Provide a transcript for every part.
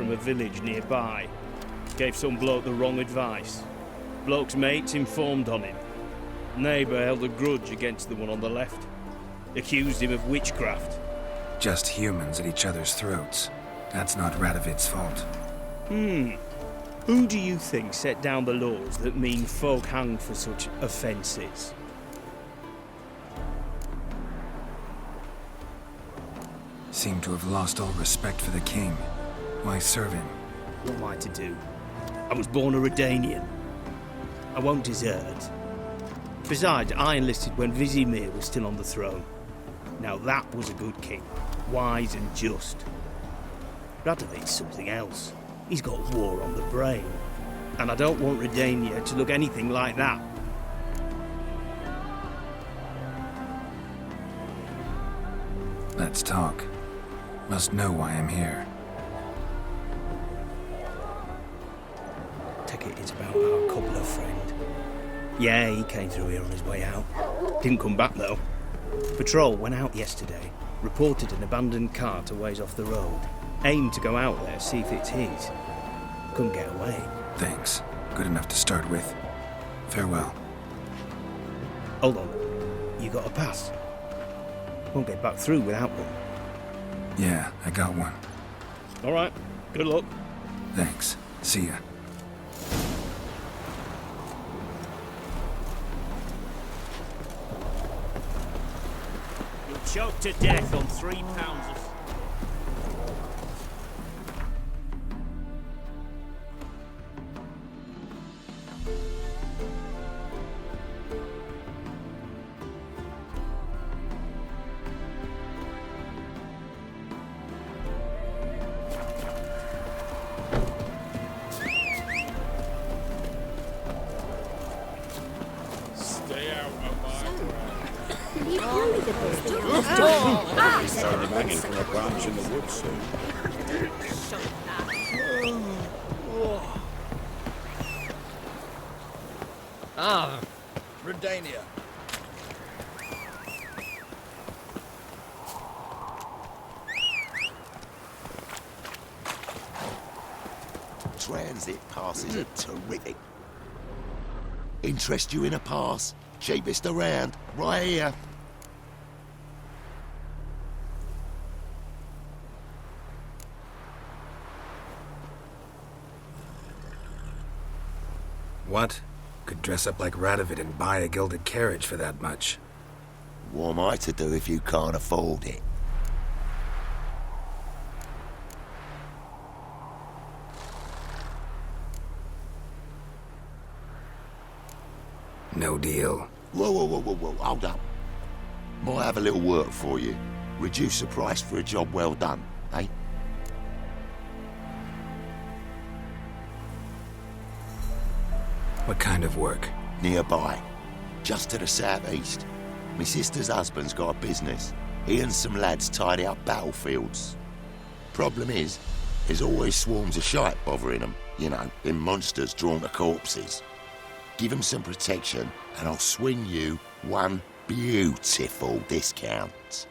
from a village nearby. Gave some bloke the wrong advice. Bloke's mates informed on him. Neighbour held a grudge against the one on the left. Accused him of witchcraft. Just humans at each other's throats. That's not Radovid's fault. Who do you think set down the laws that mean folk hanged for such offences? Seem to have lost all respect for the king. Why serve him? What am I to do? I was born a Redanian. I won't desert. Besides, I enlisted when Vizimir was still on the throne. Now that was a good king. Wise and just. Radovid's something else. He's got war on the brain. And I don't want Redania to look anything like that. Let's talk. Must know why I'm here. Take it it's about our cobbler friend. Yeah, he came through here on his way out. Didn't come back though. Patrol went out yesterday. Reported an abandoned cart a ways off the road. Aimed to go out there, see if it's his. Couldn't get away. Thanks. Good enough to start with. Farewell. Hold on. You got a pass? Won't get back through without one. Yeah, I got one. All right. Good luck. Thanks. See ya. You'll choke to death on 3 pounds of... Started hanging from a branch in the woods soon. Redania. Transit passes are terrific. Interest you in a pass? Cheapest around, right here. What? Could dress up like Radovid and buy a gilded carriage for that much. What am I to do if you can't afford it? No deal. Whoa, hold up. Might have a little work for you. Reduce the price for a job well done, eh? What kind of work? Nearby. Just to the southeast. My sister's husband's got a business. He and some lads tidy up battlefields. Problem is, there's always swarms of shite bothering them. You know, them monsters drawn to corpses. Give them some protection, and I'll swing you one beautiful discount.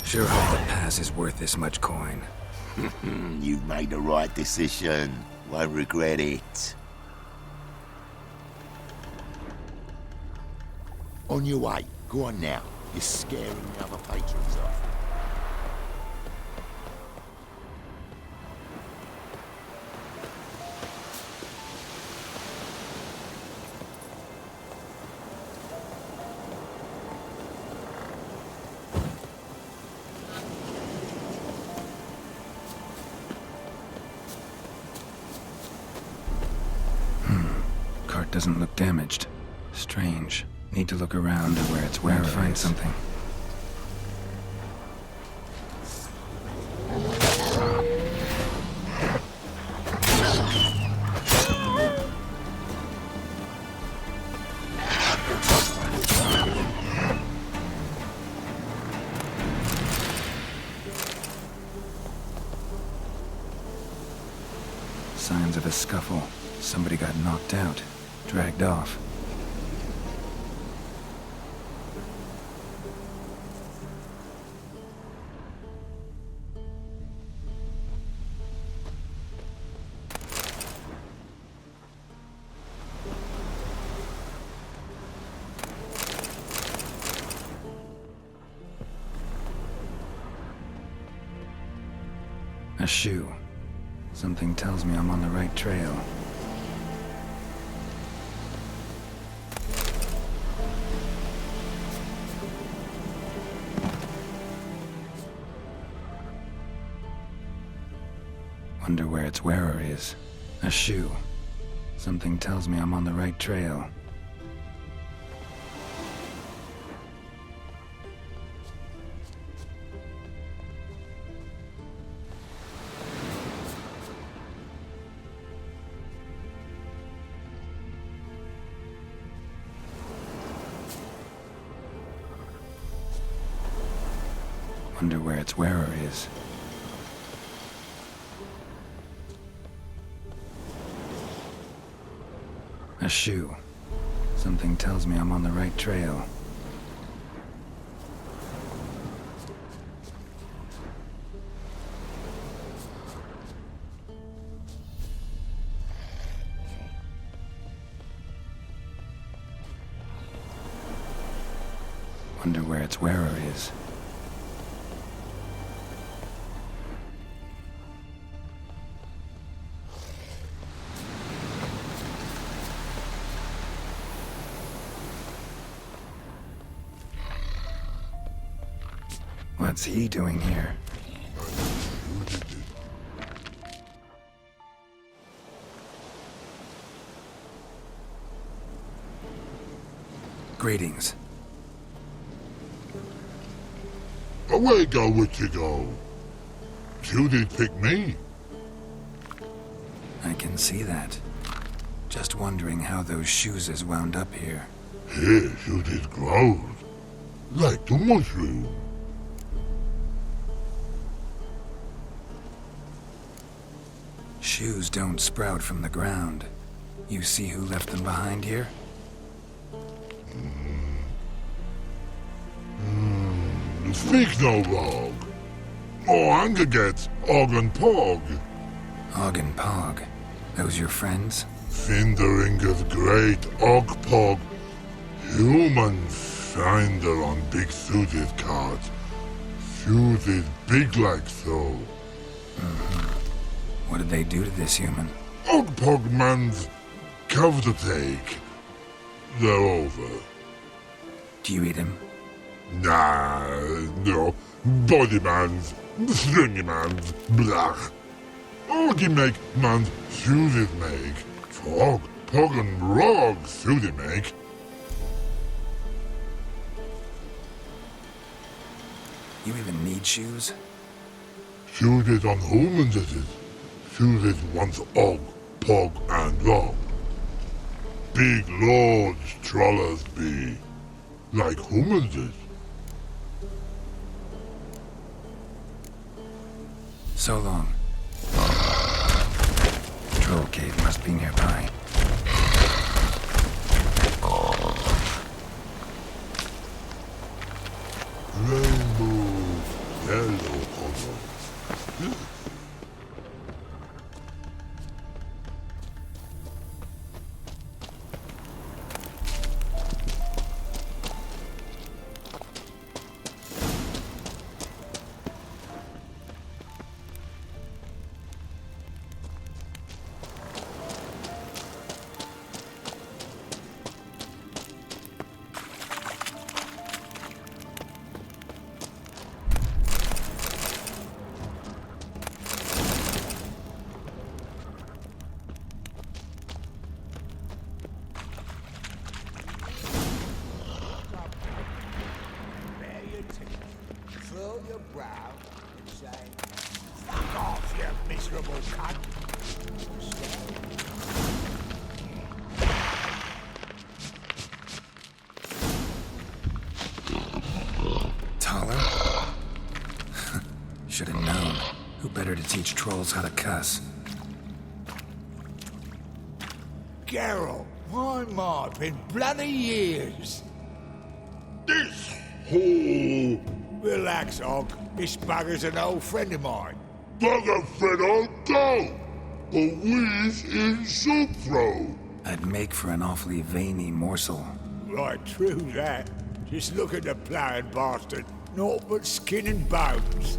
Sure hope the pass is worth this much coin. You've made the right decision. Won't regret it. On your way. Go on now. You're scaring the other patrons off. artwork doesn't look damaged. Strange. Need to look around to where it's wearer. Find something. Signs of a scuffle. Somebody got knocked out, dragged off. A shoe. Something tells me I'm on the right trail. Wonder where its wearer is. A shoe. Something tells me I'm on the right trail. Wonder where its wearer is. A shoe. Something tells me I'm on the right trail. Wonder where its wearer is. What's he doing here? Greetings. Away go with you go. You did pick me. I can see that. Just wondering how those shoes is wound up here. Here you did grow. Like the mushroom. Shoes don't sprout from the ground. You see who left them behind here? Speak no wrong. Oh, anger gets Og and Pog. Og and Pog. Those your friends? Finderinger's great Og Pog. Humans finder on big suited cards. Suited big like so. What did they do to this human? Og Pog man's cover to take. They're over. Do you eat him? Nah, no. Body man's, stringy man's, blach. Oggy make man's suited make. Frog, Pog and Rog suited make. You even need shoes? Suited on humans it is. Suited once Og, Pog and Rog. Big lords trollers be. Like humans is. So long. Troll cave must be nearby. Rainbow, yellow color. Who better to teach trolls how to cuss? Geralt, my, been bloody years. This whole Relax, Og. This bugger's an old friend of mine. bugger friend I'll go. But we's in soup throw. I'd make for an awfully veiny morsel. Right, true that. Just look at the ploughing bastard. Naught but skin and bones.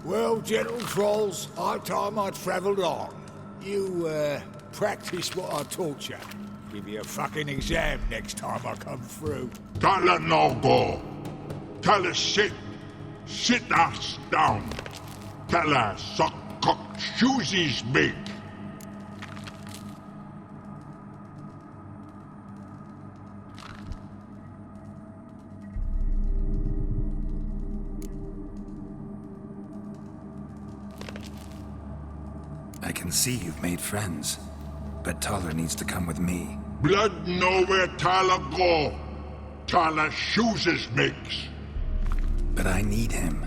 Well, gentle trolls, high time I travelled on. You, practice what I taught you. Give you a fucking exam next time I come through. Tell her no go. Tell her sit. Sit us down. Tell her suck cock shoesies make. I can see you've made friends, but Taller needs to come with me. Blood know where Tyler go. Tyler shoeses makes. But I need him.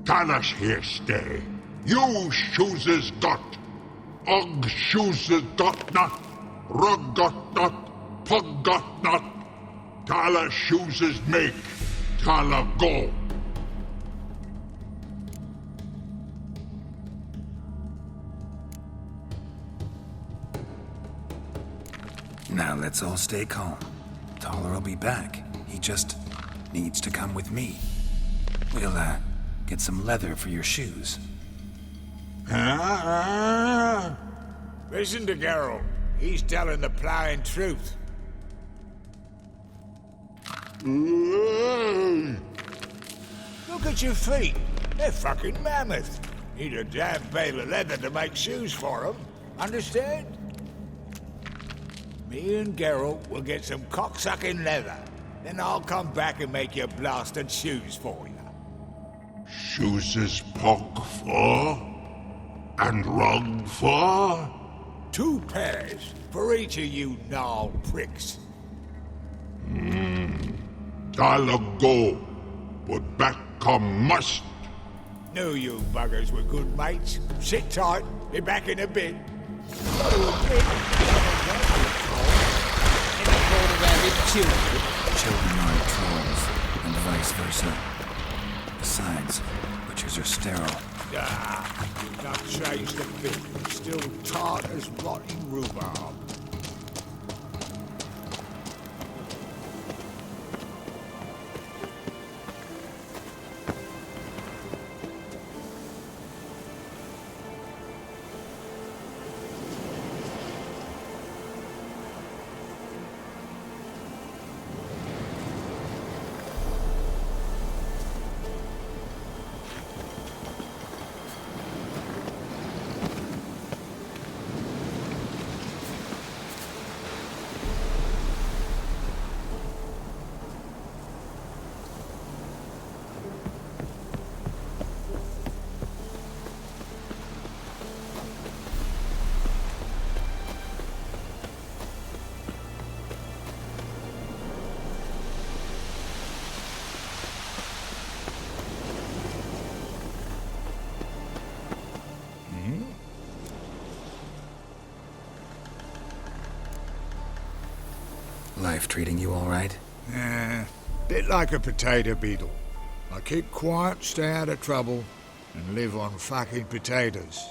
Tyler's here stay. You shoeses got. Og shoeses got not. Rug got not. Pug got not. Tyler shoeses make. Tyler go. Now let's all stay calm. Taller will be back. He just needs to come with me. We'll, get some leather for your shoes. Listen to Geralt. He's telling the ploughing truth. Look at your feet. They're fucking mammoth. Need a damn bale of leather to make shoes for them. Understand? Me and Geralt will get some cocksucking leather. Then I'll come back and make your blasted shoes for you. Shoeses pug for? And rug for? 2 pairs for each of you gnarled pricks. Tyler go. But back come must. Knew you buggers were good mates. Sit tight. Be back in a bit. Got to admit, Children aren't trolls, and vice versa. Besides, butchers are sterile. you've not changed a bit. Still tart as rotting rhubarb. Life treating you all right? Bit like a potato beetle. I keep quiet, stay out of trouble, and live on fucking potatoes.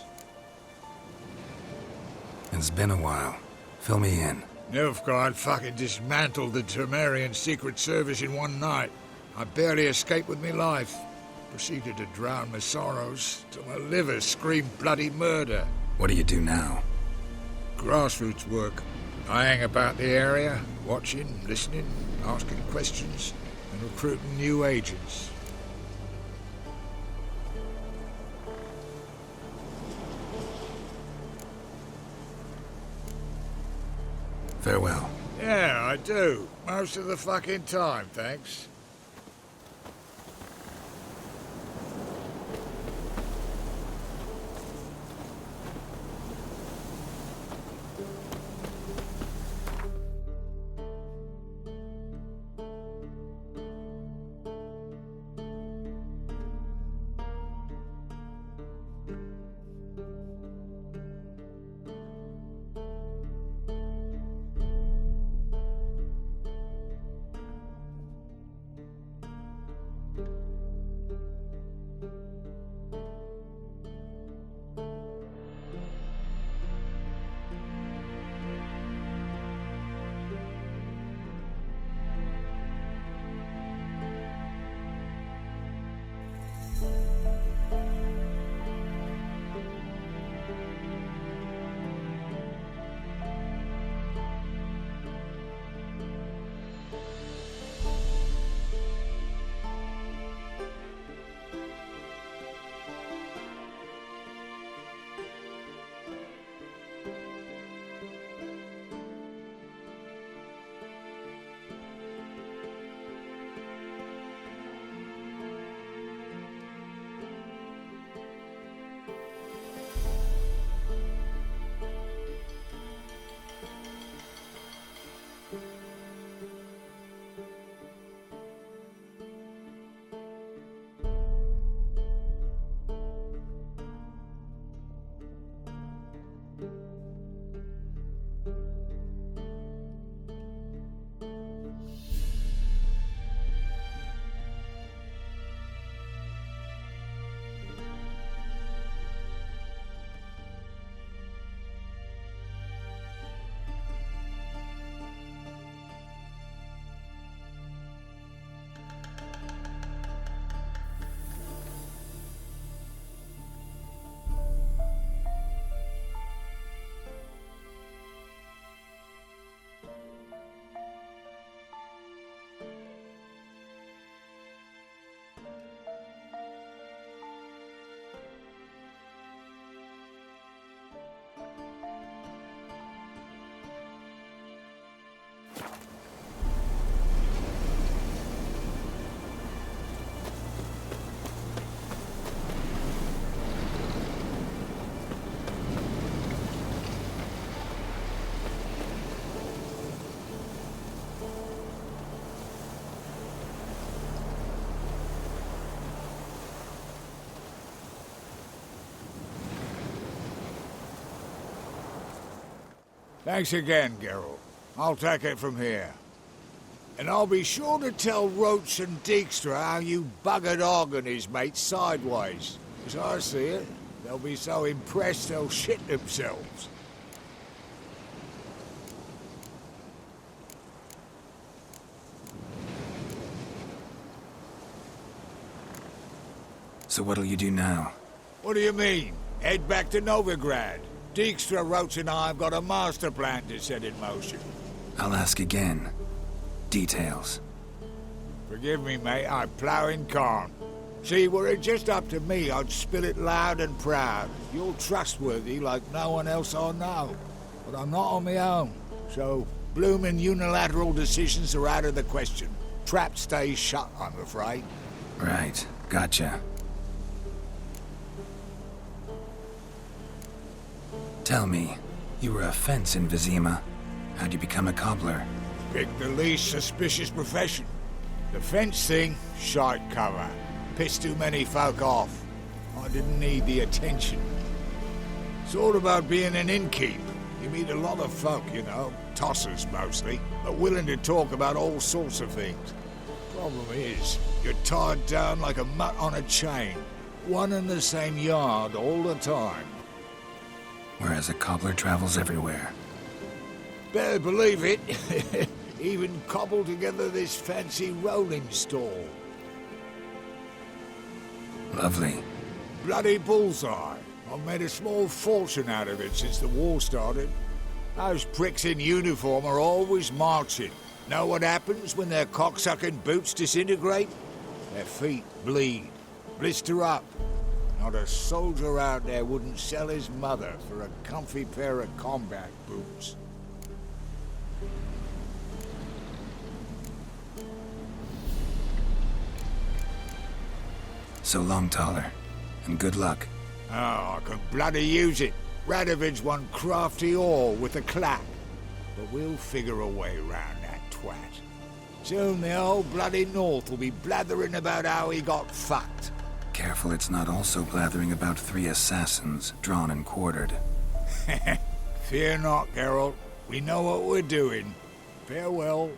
It's been a while. Fill me in. Nilfgaard fucking dismantled the Temerian Secret Service in one night. I barely escaped with my life. Proceeded to drown my sorrows till my liver screamed bloody murder. What do you do now? Grassroots work. I hang about the area, watching, listening, asking questions, and recruiting new agents. Farewell. Yeah, I do. Most of the fucking time, thanks. Thanks again, Geralt. I'll take it from here. And I'll be sure to tell Roach and Dijkstra how you buggered Og and his mates sideways. As I see it, they'll be so impressed they'll shit themselves. So what'll you do now? What do you mean? Head back to Novigrad. Dijkstra, Roach and I have got a master plan to set in motion. I'll ask again. Details. Forgive me, mate, I'm ploughing corn. See, were it just up to me, I'd spill it loud and proud. You're trustworthy like no one else I know. But I'm not on my own, so bloomin' unilateral decisions are out of the question. Trap stays shut, I'm afraid. Right, gotcha. Tell me, you were a fence in Vizima. How'd you become a cobbler? Pick the least suspicious profession. The fence thing, shite cover. Pissed too many folk off. I didn't need the attention. It's all about being an innkeep. You meet a lot of folk, you know, tossers mostly, but willing to talk about all sorts of things. Problem is, you're tied down like a mutt on a chain. One and the same yard all the time. Whereas a cobbler travels everywhere. Better believe it. Even cobbled together this fancy rolling stall. Lovely. Bloody bullseye. I've made a small fortune out of it since the war started. Those pricks in uniform are always marching. Know what happens when their cocksucking boots disintegrate? Their feet bleed, blister up. Not a soldier out there wouldn't sell his mother for a comfy pair of combat boots. So long, Taller. And good luck. Oh, I can bloody use it. Radovid's one crafty ore with a clap. But we'll figure a way round that twat. Soon the whole bloody North will be blathering about how he got fucked. Careful it's not also blathering about 3 assassins, drawn and quartered. Fear not, Geralt. We know what we're doing. Farewell.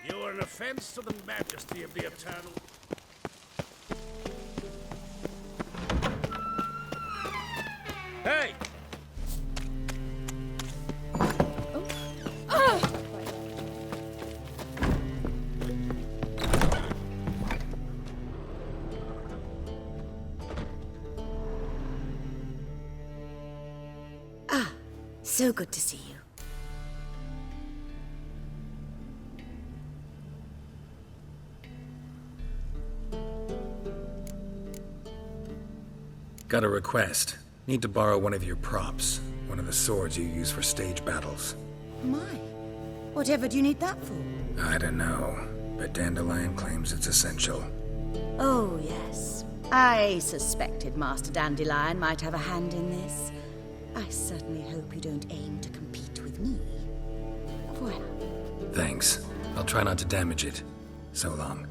You are an offense to the majesty of the Eternal. Hey! So good to see you. Got a request. Need to borrow one of your props. One of the swords you use for stage battles. My, whatever do you need that for? I don't know, but Dandelion claims it's essential. Oh, yes. I suspected Master Dandelion might have a hand in this. I certainly hope you don't aim to compete with me. Voilà. Thanks. I'll try not to damage it. So long.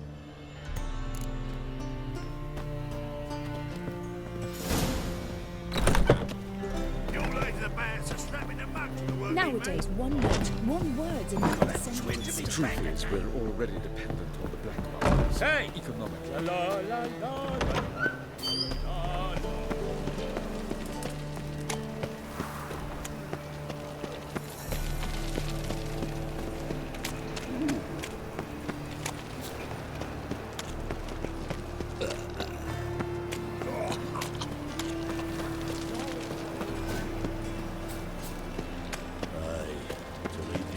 Nowadays, one note, one word's enough to send you to The the truth is, we're already dependent on the black markets. Hey! Economically. La la la la la la.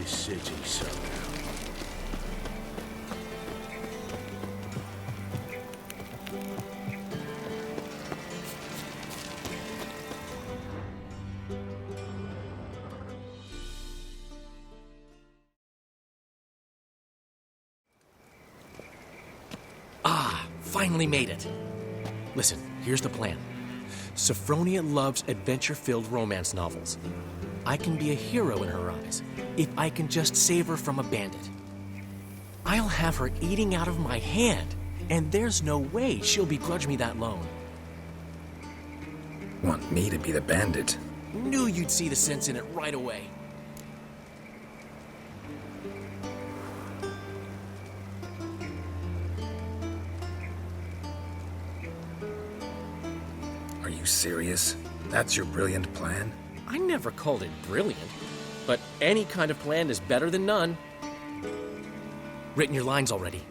City somehow. finally made it. Listen, here's the plan. Sophronia loves adventure-filled romance novels. I can be a hero in her eyes if I can just save her from a bandit. I'll have her eating out of my hand, and there's no way she'll begrudge me that loan. Want me to be the bandit? Knew you'd see the sense in it right away. Are you serious? That's your brilliant plan? I never called it brilliant, but any kind of plan is better than none. Written your lines already,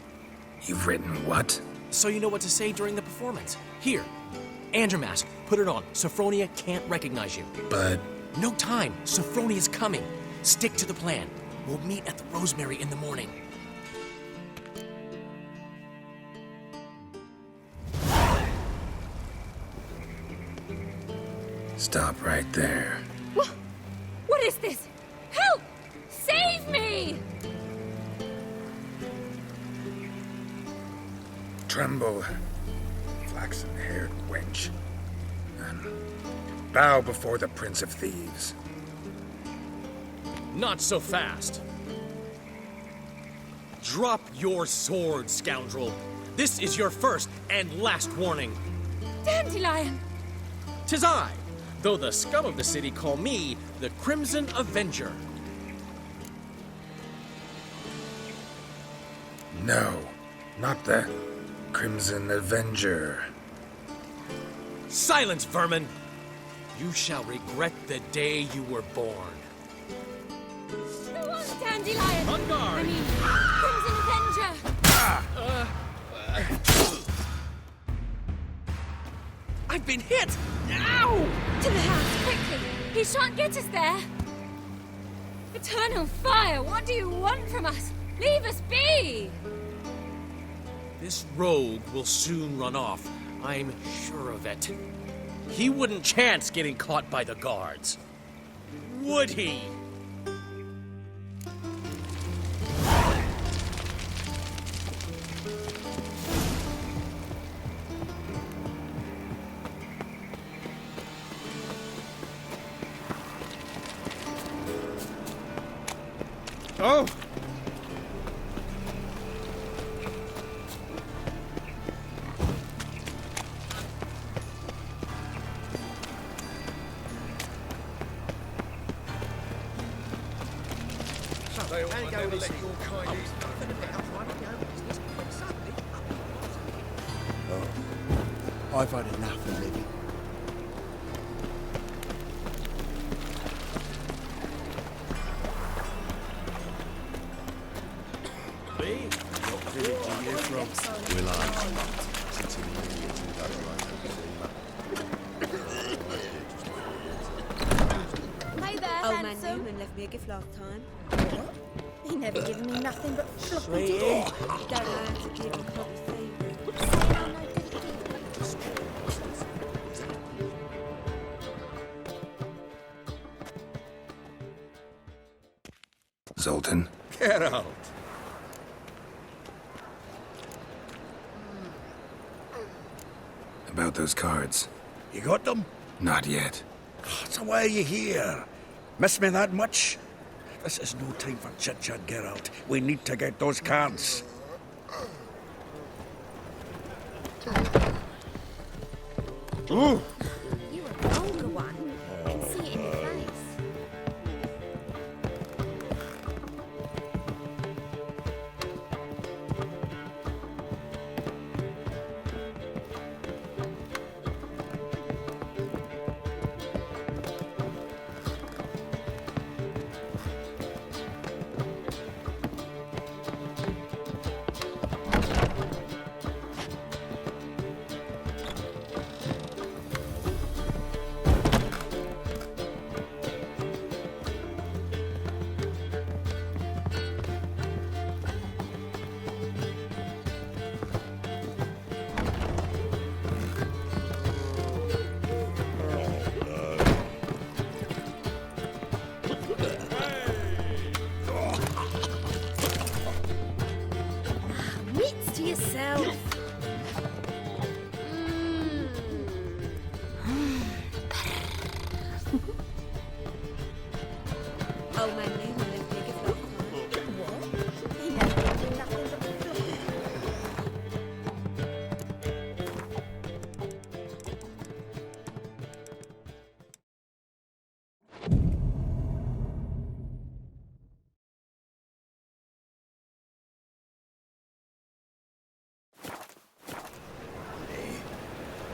You've written what? so you know what to say during the performance. Here, and your mask. Put it on. Sophronia can't recognize you. But No time. Sophronia's coming. Stick to the plan. We'll meet at the Rosemary in the morning. stop right there. What is this? Help! Save me! Tremble, flaxen-haired wench, and bow before the Prince of Thieves. Not so fast. Drop your sword, scoundrel. This is your first and last warning. Dandelion! 'Tis I, though the scum of the city call me the Crimson Avenger. No, not the Crimson Avenger. Silence, vermin! You shall regret the day you were born. Who was Dandelion? On guard! I mean, Crimson Avenger! I've been hit! Ow! To the house, quickly! He shan't get us there! Eternal fire, what do you want from us? Leave us be! This rogue will soon run off. I'm sure of it. He wouldn't chance getting caught by the guards. Would he? Oh! I've had enough of living. Hey there, Old man handsome. Newman left me a gift last time. He never given me nothing but floppy Sweetie, dick. you don't know how to give a proper favourite. Zoltan, Get out. about those cards. You got them? Not yet. So why are you here? Miss me that much? This is no time for chit-chat, Geralt. We need to get those cards. You a vulgar one. I can see it in your face.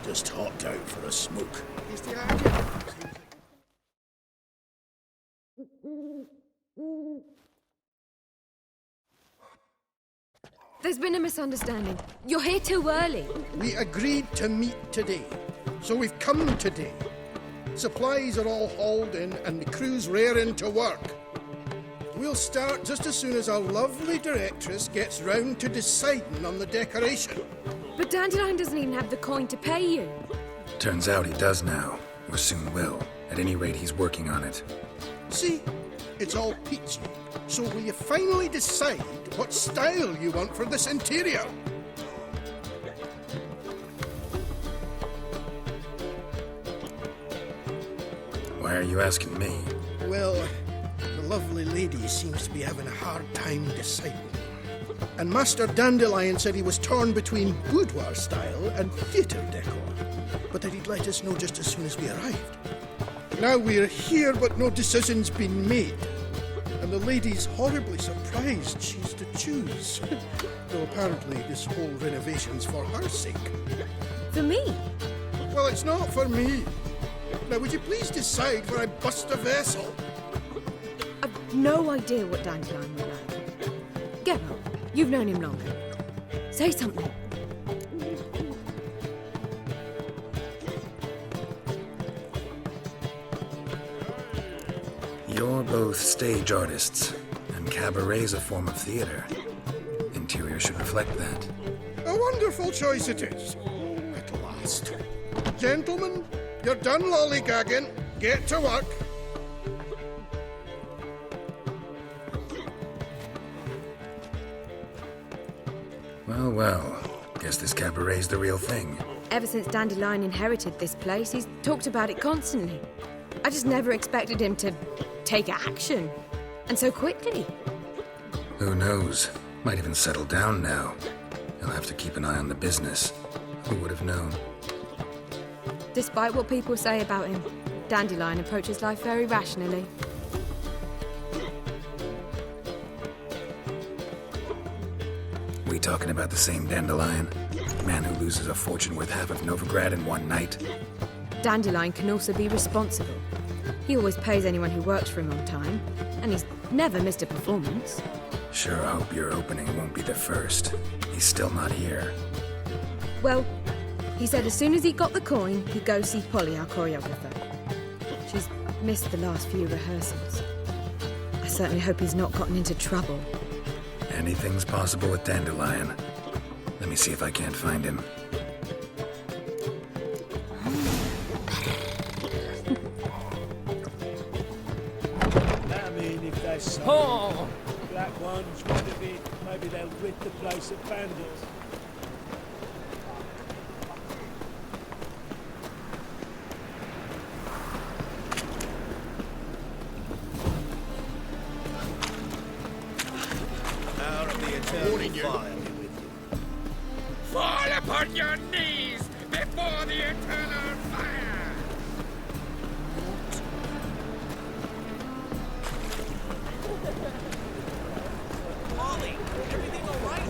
Just hopped out for a smoke. There's been a misunderstanding. You're here too early. We agreed to meet today, so we've come today. Supplies are all hauled in and the crew's raring to work. We'll start just as soon as our lovely directress gets round to deciding on the decoration. But Dandelion doesn't even have the coin to pay you. Turns out he does now, or soon will. At any rate, he's working on it. See, it's all peachy. So will you finally decide what style you want for this interior? Why are you asking me? Well, the lovely lady seems to be having a hard time deciding. And Master Dandelion said he was torn between boudoir style and theatre decor, but that he'd let us know just as soon as we arrived. Now we're here, but no decision's been made. And the lady's horribly surprised she's to choose. Though apparently this whole renovation's for her sake. For me? Well, it's not for me. Now, would you please decide where I bust a vessel? I've no idea what Dandelion would like. Get up. You've known him longer. Say something. You're both stage artists, and cabaret's a form of theater. Interior should reflect that. A wonderful choice it is. At last. Gentlemen, you're done lollygagging. Get to work. Well, well. Guess this cabaret's the real thing. Ever since Dandelion inherited this place, he's talked about it constantly. I just never expected him to take action. And so quickly. Who knows? Might even settle down now. He'll have to keep an eye on the business. Who would have known? Despite what people say about him, Dandelion approaches life very rationally. We talking about the same Dandelion? Man who loses a fortune worth half of Novigrad in one night? Dandelion can also be responsible. He always pays anyone who works for him on time, and he's never missed a performance. Sure hope your opening won't be the first. He's still not here. Well, he said as soon as he got the coin, he'd go see Polly, our choreographer. She's missed the last few rehearsals. I certainly hope he's not gotten into trouble. Anything's possible with Dandelion. Let me see if I can't find him. I mean, if they say black ones rid of it, maybe they'll rid the place of bandits. Warning you. Fall upon your knees before the eternal fire! Molly, everything all right?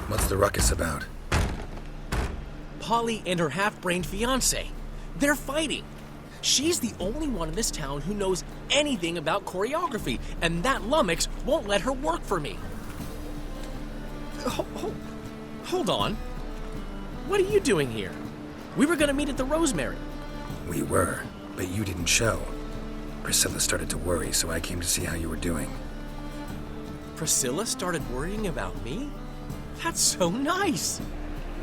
What's the ruckus about? Polly and her half-brained fiancé. They're fighting. She's the only one in this town who knows anything about choreography, and that lummox won't let her work for me. Hold on. What are you doing here? We were gonna meet at the Rosemary. We were, but you didn't show. Priscilla started to worry, so I came to see how you were doing. Priscilla started worrying about me? That's so nice!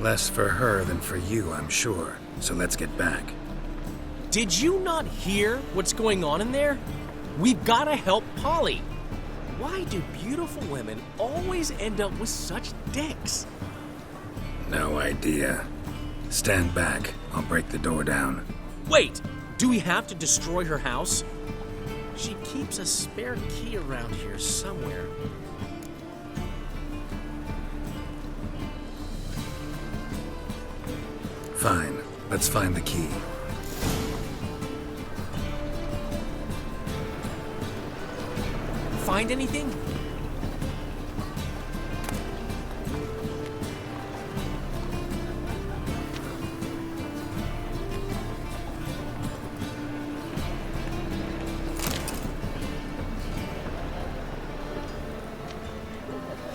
Less for her than for you, I'm sure. So let's get back. Did you not hear what's going on in there? We've gotta help Polly. Why do beautiful women always end up with such dicks? No idea. Stand back. I'll break the door down. Wait! Do we have to destroy her house? She keeps a spare key around here somewhere. Fine. Let's find the key. find anything?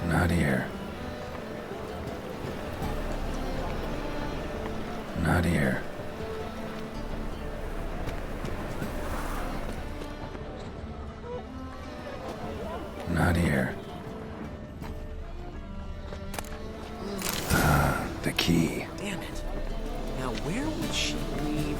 Not here. Not here. Not here. Ah, the key. Damn it. Now where would she leave?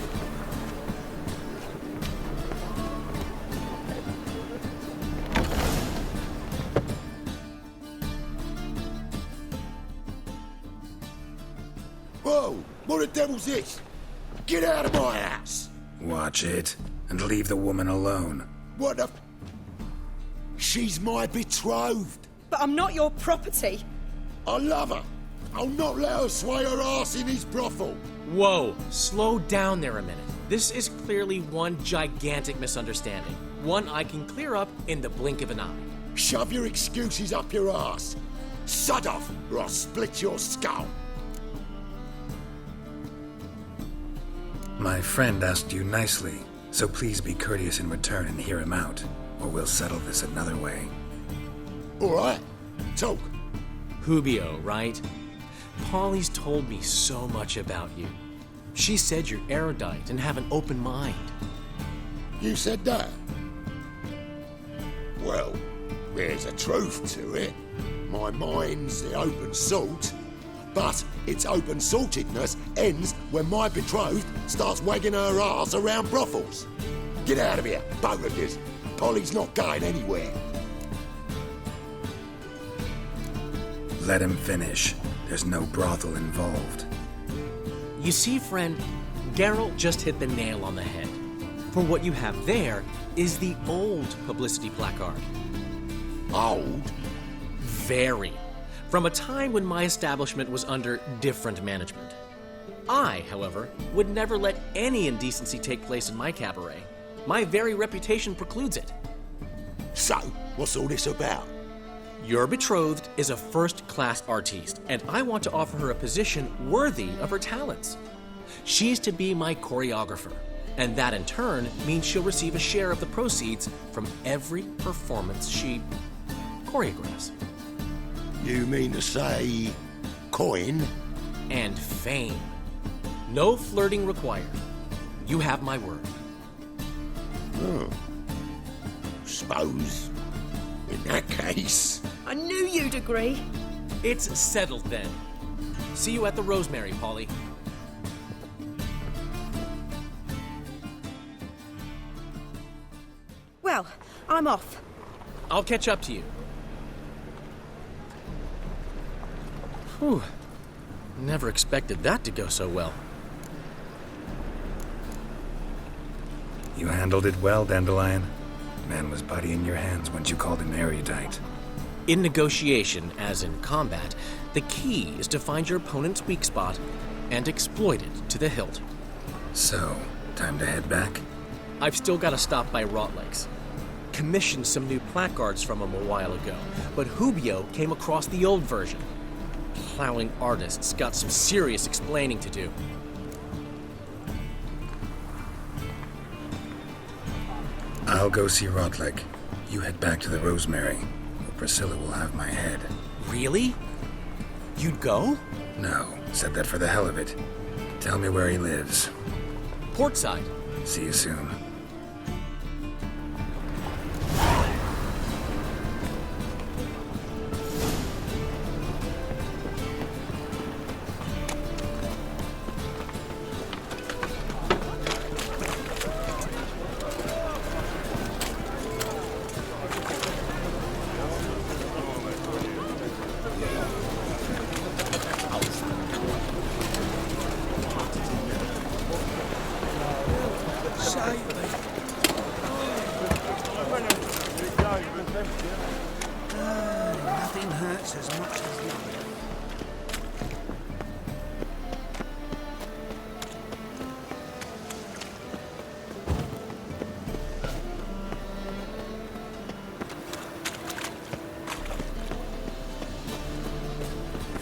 Whoa! What the devil's this? Get out of my house! Watch it, and leave the woman alone. What the... She's my betrothed. But I'm not your property. I love her. I'll not let her sway her ass in his brothel. Whoa, slow down there a minute. This is clearly one gigantic misunderstanding. One I can clear up in the blink of an eye. Shove your excuses up your ass. Sod off, or I'll split your skull. My friend asked you nicely, so please be courteous in return and hear him out, or we'll settle this another way. All right, talk. Hubio, right? Polly's told me so much about you. She said you're erudite and have an open mind. You said that? Well, there's a truth to it. My mind's the open salt, but its open saltedness ends when my betrothed starts wagging her ass around brothels. Get out of here, both of yous. Polly's not going anywhere. Let him finish. There's no brothel involved. You see, friend, Geralt just hit the nail on the head. For what you have there is the old publicity placard. Old? Very. From a time when my establishment was under different management. I, however, would never let any indecency take place in my cabaret. My very reputation precludes it. So, what's all this about? Your betrothed is a first-class artiste, and I want to offer her a position worthy of her talents. She's to be my choreographer, and that in turn means she'll receive a share of the proceeds from every performance she choreographs. You mean to say coin? And fame. No flirting required. You have my word. Oh. Suppose, in that case... I knew you'd agree. It's settled then. See you at the Rosemary, Polly. Well, I'm off. I'll catch up to you. Whew. Never expected that to go so well. You handled it well, Dandelion. Man was buddy in your hands once you called him erudite. In negotiation, as in combat, the key is to find your opponent's weak spot and exploit it to the hilt. So, time to head back? I've still got to stop by Rotlegs. Commissioned some new placards from him a while ago, but Hubio came across the old version. Plowing artists got some serious explaining to do. I'll go see Rotleg. You head back to the Rosemary. Priscilla will have my head. Really? You'd go? No, said that for the hell of it. Tell me where he lives. Portside. See you soon. Nothing hurts as much as love.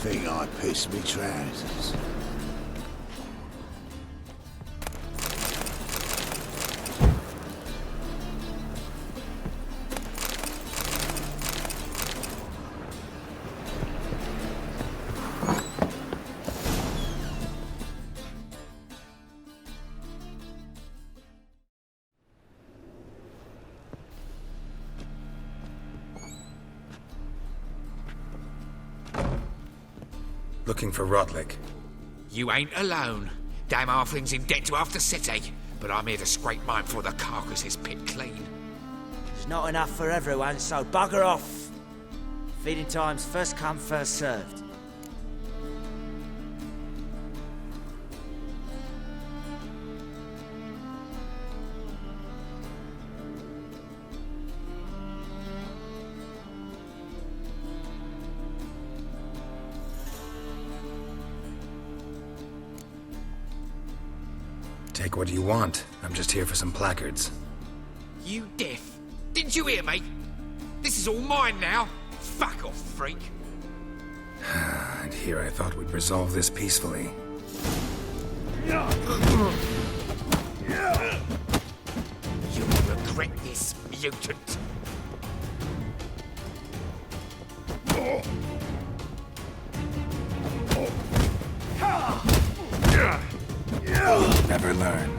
think I pissed me trousers. Looking for Rodlick. You ain't alone. Damn halfling's in debt to half the city. But I'm here to scrape mine before the carcass is pit clean. There's not enough for everyone, so bugger off. Feeding time's first come, first served. Take what you want. I'm just here for some placards. You deaf? Didn't you hear me? This is all mine now. Fuck off, freak. And here I thought we'd resolve this peacefully. You'll regret this, mutant. Never learn.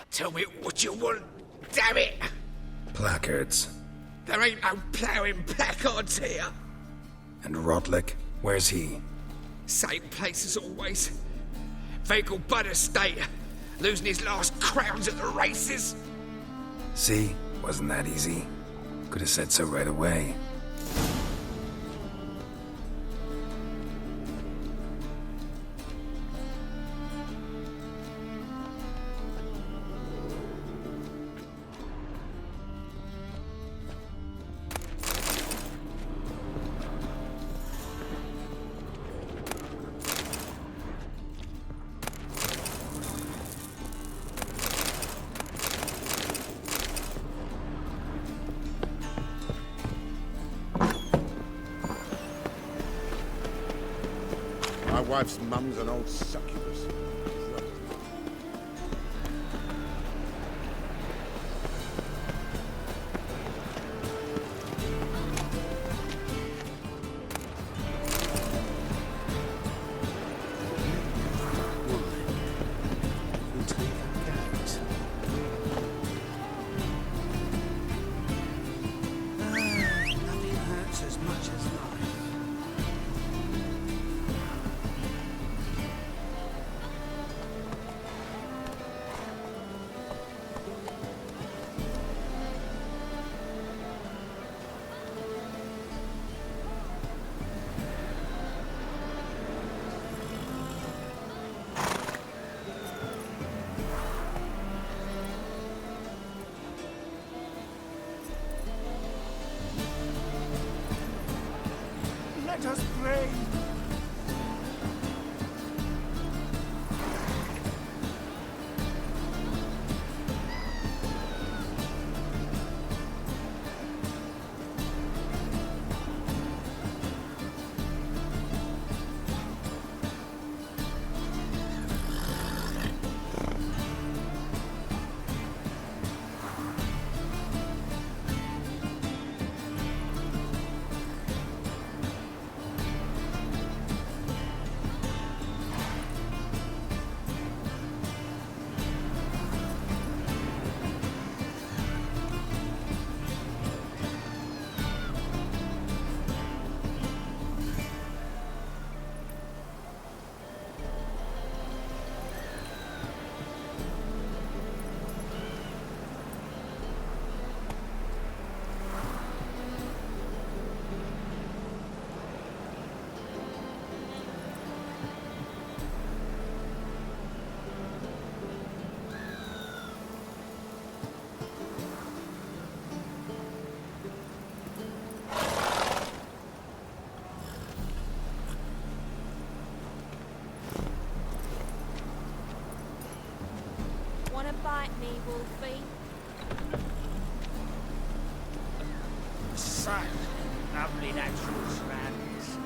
Tell me what you want, damn it! Placards. There ain't no ploughing placards here. And Rodlick, where's he? Same place as always. Vehicle Bud Estate. Losing his last crowns at the races. See? Wasn't that easy? Could have said so right away. My wife's mum's an old succubus. Nothing hurts as much as life. me, Wolfie? Such lovely natural surroundings.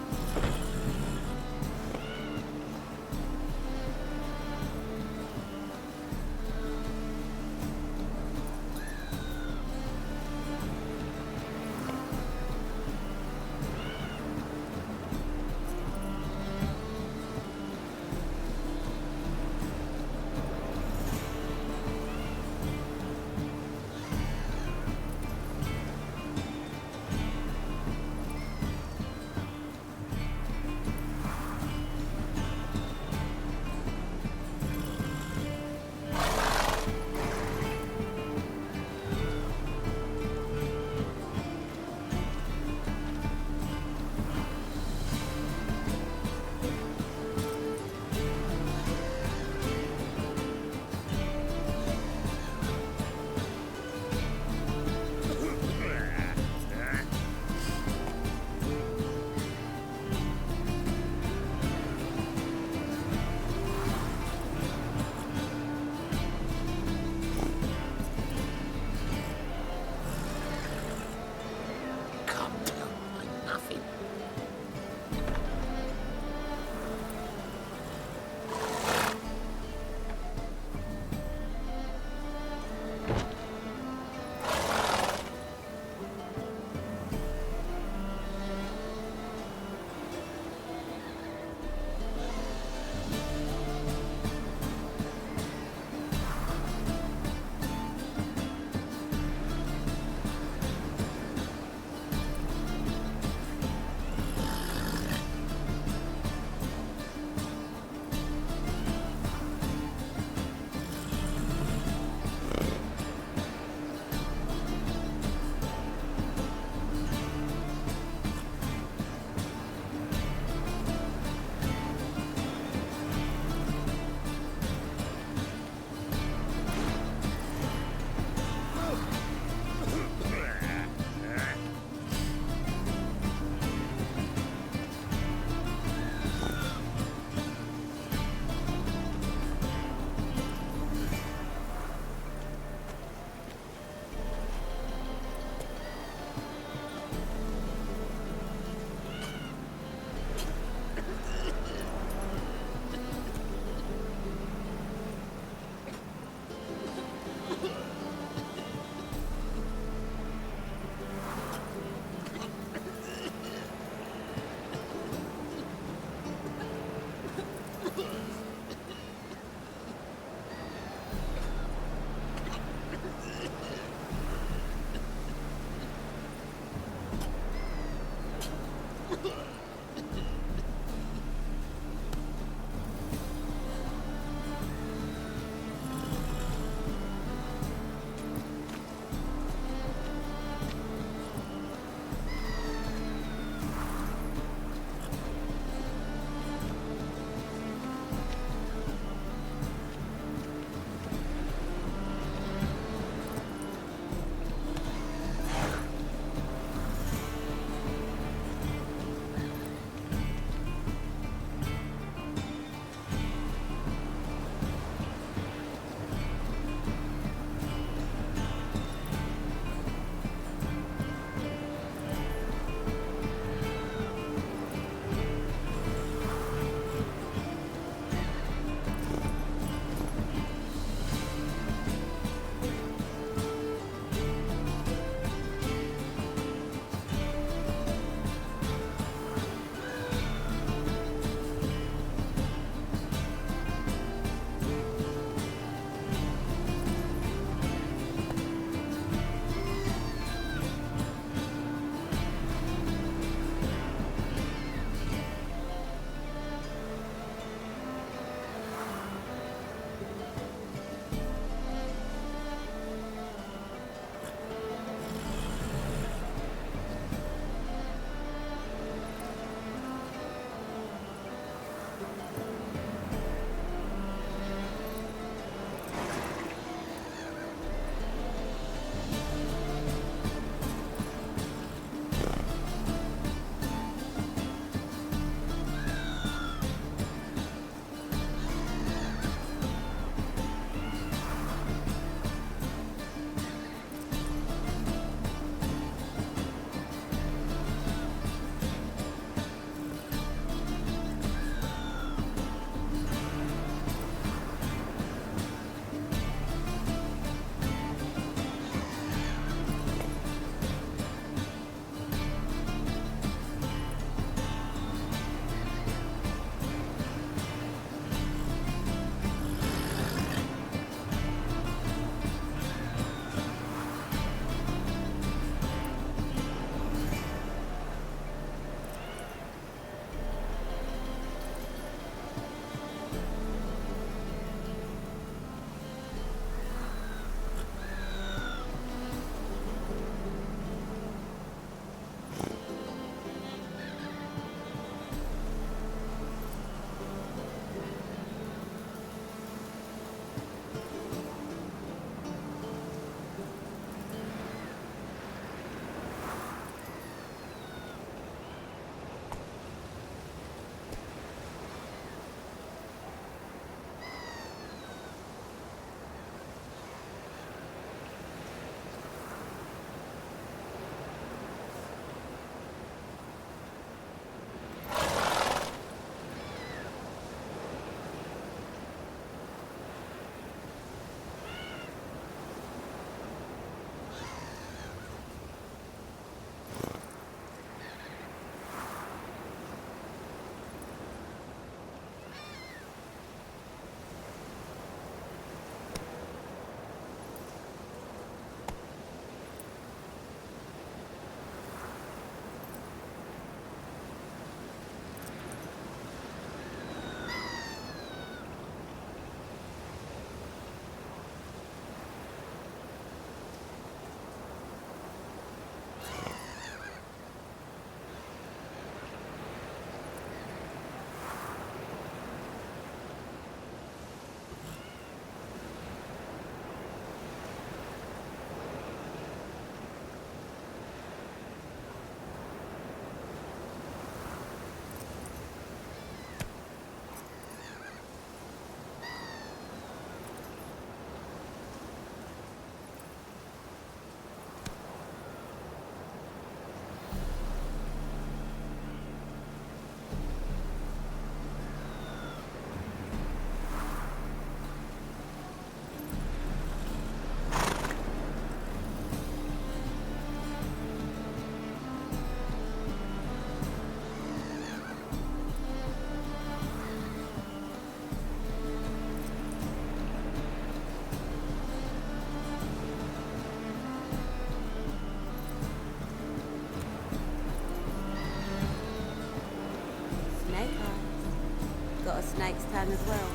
snake's tongue as well.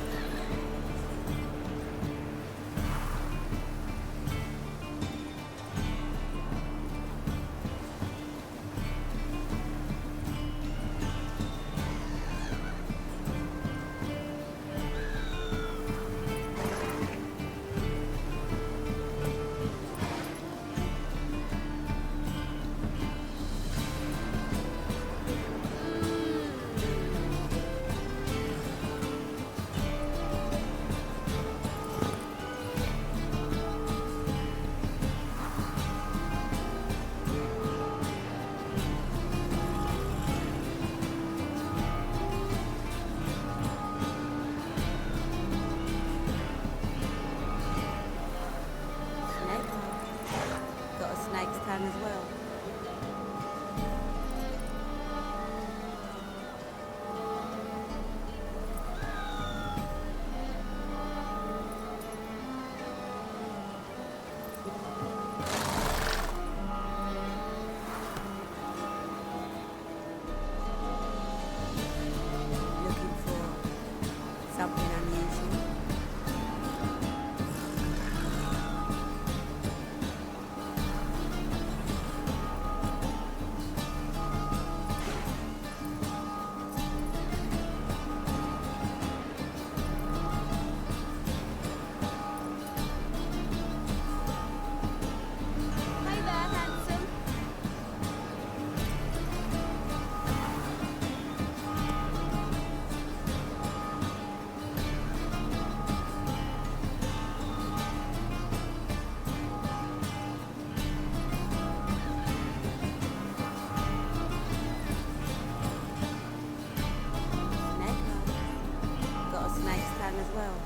Snake's tongue as well. Looking for something unusual. Hey there, handsome. Snake tongue. Got a snake's tongue as well.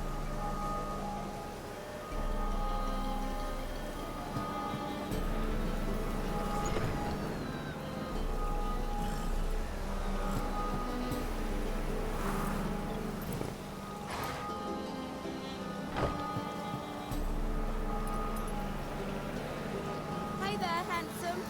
Hey there, handsome.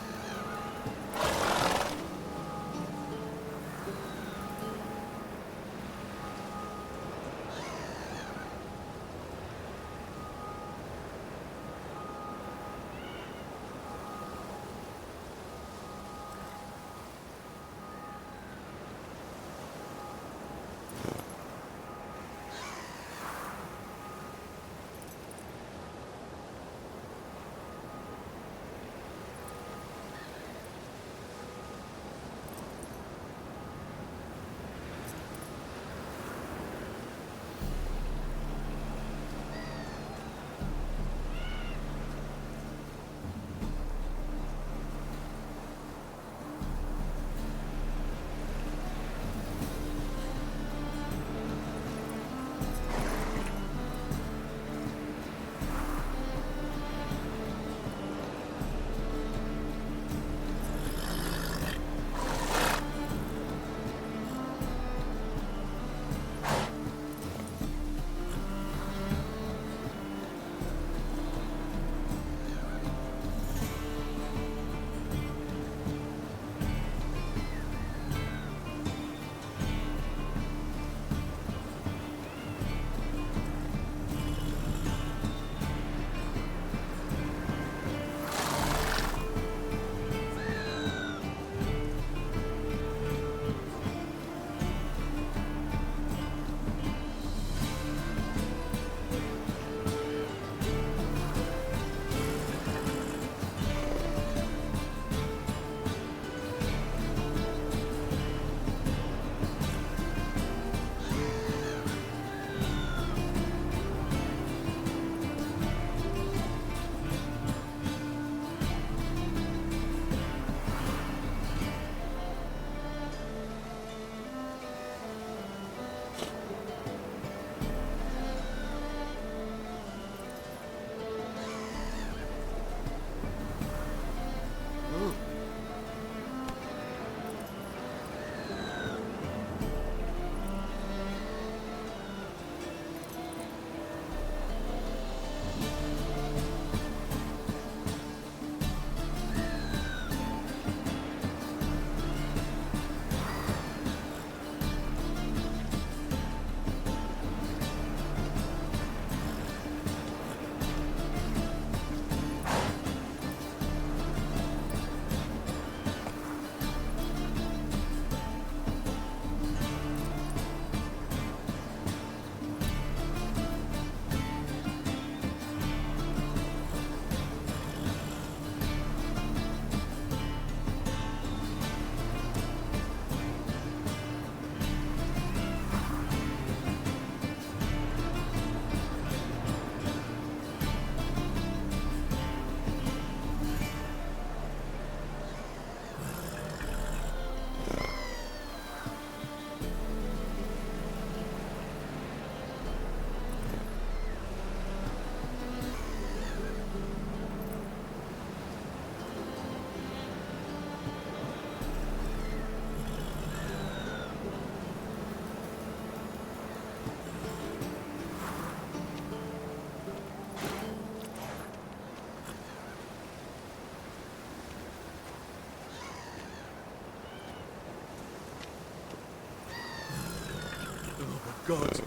gods,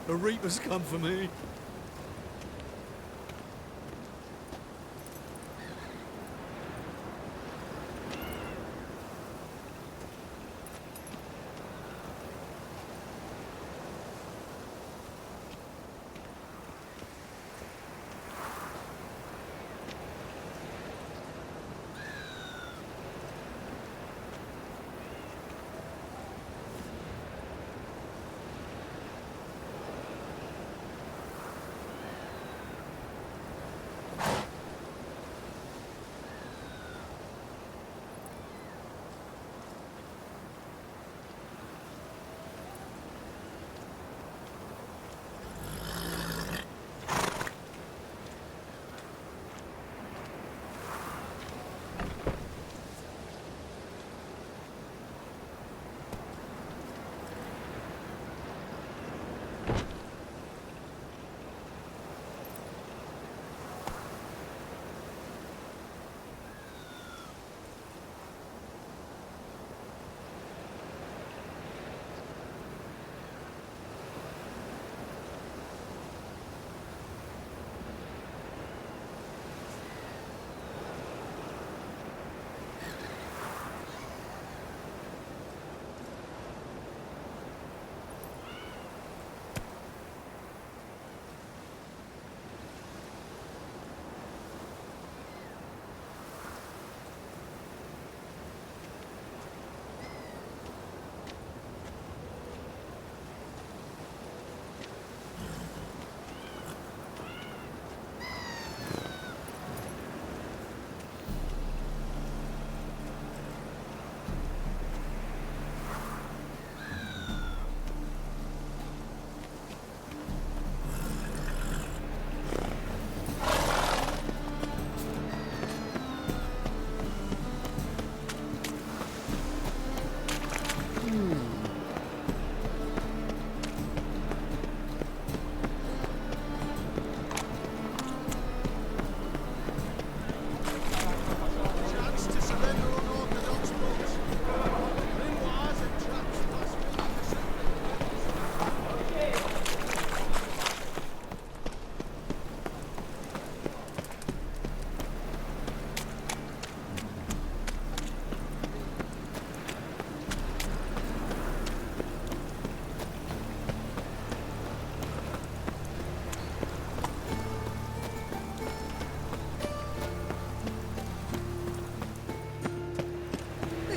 a reaper's come for me.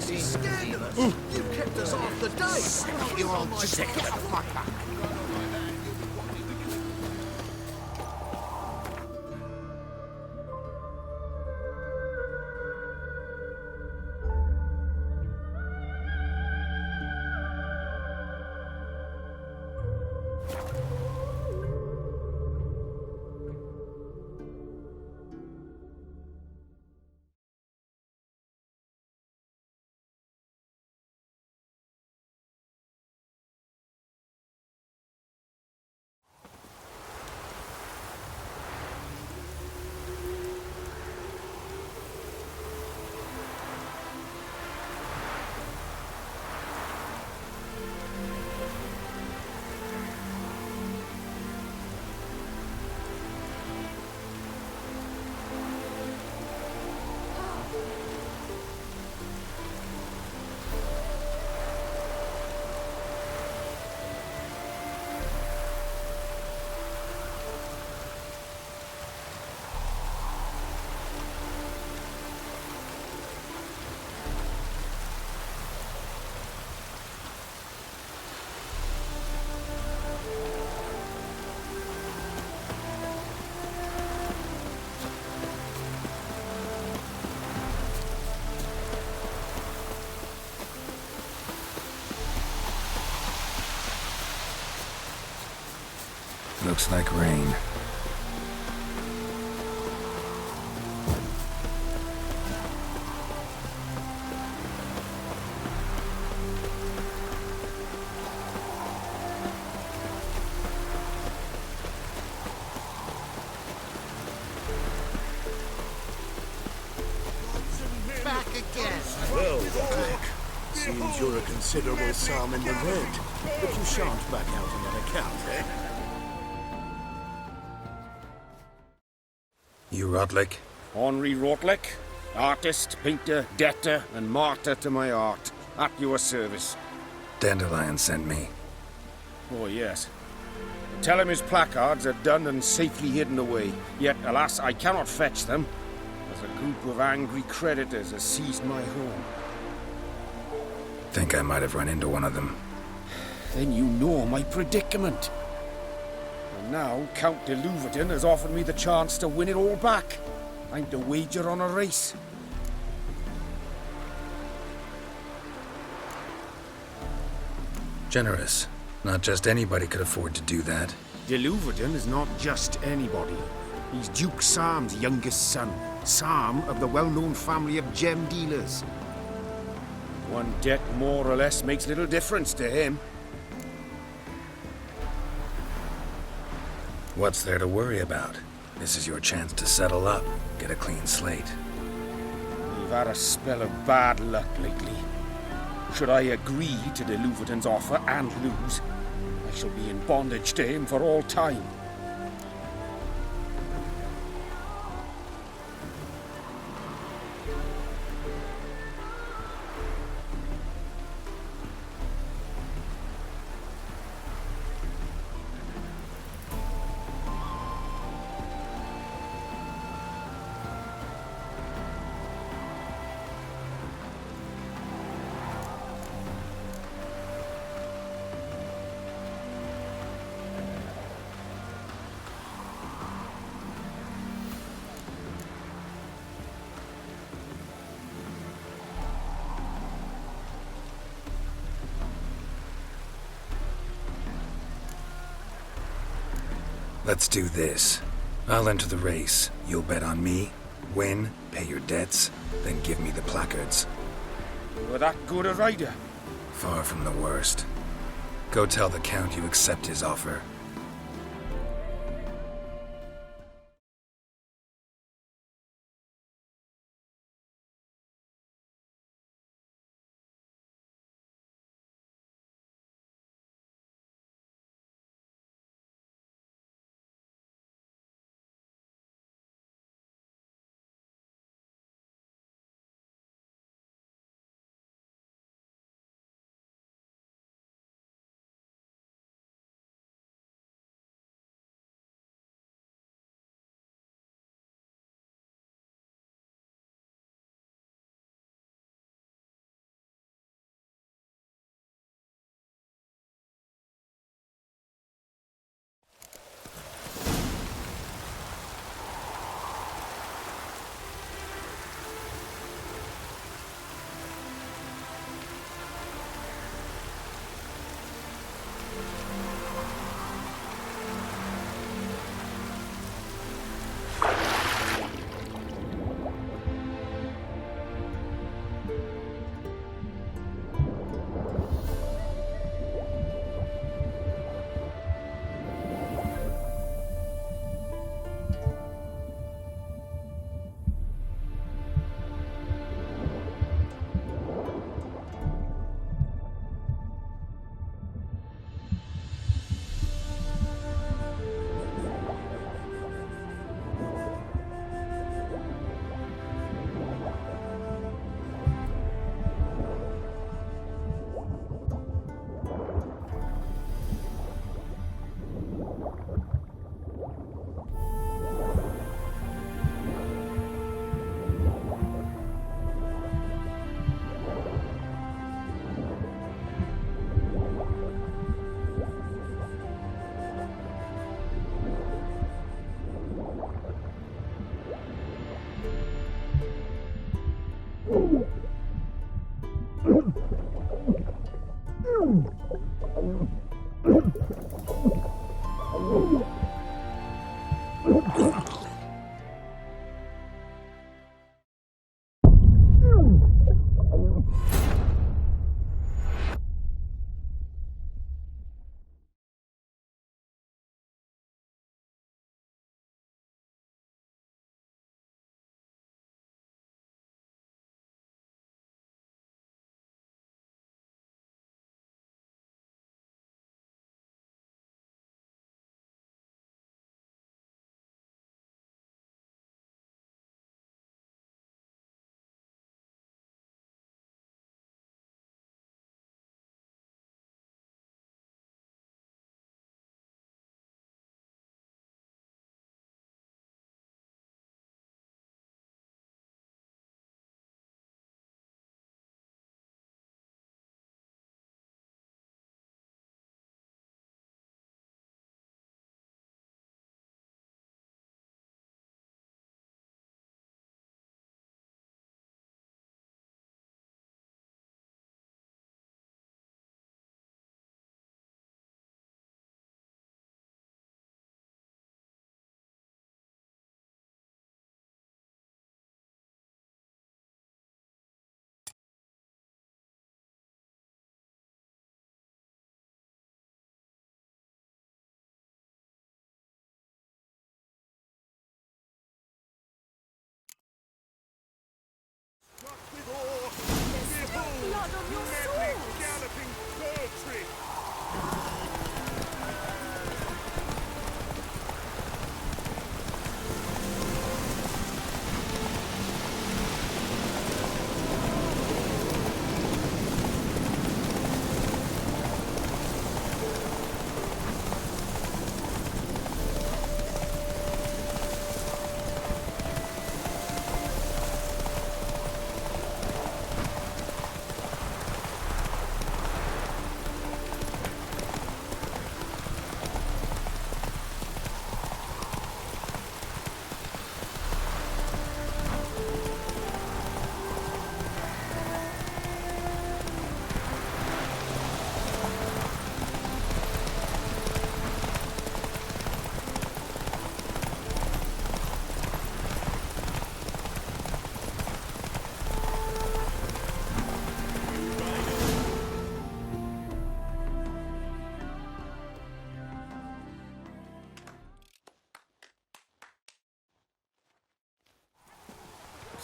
This is scandalous. You kept us off the date. You all just take the fuck back. Looks like rain. Back again. Well, Doc, seems suppose you're a considerable sum in the red, but you shan't back out on that account, eh? You Rotlick? Henri Rotlick, artist, painter, debtor, and martyr to my art. At your service. Dandelion sent me. Oh, yes. Tell him his placards are done and safely hidden away. Yet, alas, I cannot fetch them, as a group of angry creditors has seized my home. Think I might have run into one of them. Then you know my predicament. And now, Count de Louverton has offered me the chance to win it all back. I'm to wager on a race. Generous. Not just anybody could afford to do that. De Louverton is not just anybody. He's Duke Sam's youngest son. Sam of the well-known family of gem dealers. One debt more or less makes little difference to him. What's there to worry about? This is your chance to settle up, get a clean slate. We've had a spell of bad luck lately. Should I agree to de Louverton's offer and lose, I shall be in bondage to him for all time. Let's do this. I'll enter the race. You'll bet on me, win, pay your debts, then give me the placards. You're that good a rider? Far from the worst. Go tell the Count you accept his offer.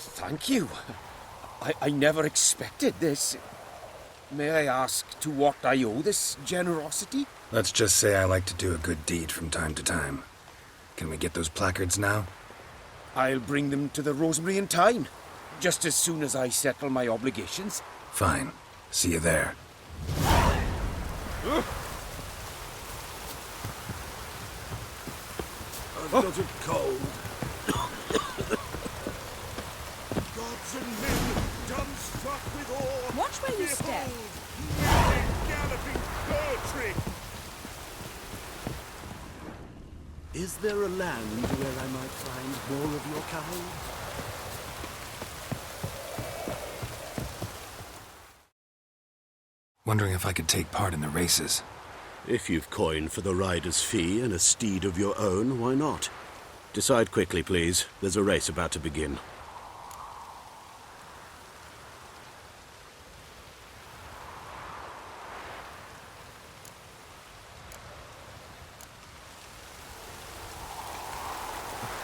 Thank you. I never expected this. May I ask to what I owe this generosity? Let's just say I like to do a good deed from time to time. Can we get those placards now? I'll bring them to the Rosemary in time, just as soon as I settle my obligations. Fine. See you there. I've got a cold. Gods and men, dumbstruck with awe. Watch where you step. Behold, galloping poetry. Is there a land where I might find more of your kind? Wondering if I could take part in the races. If you've coin for the rider's fee and a steed of your own, why not? Decide quickly, please. There's a race about to begin.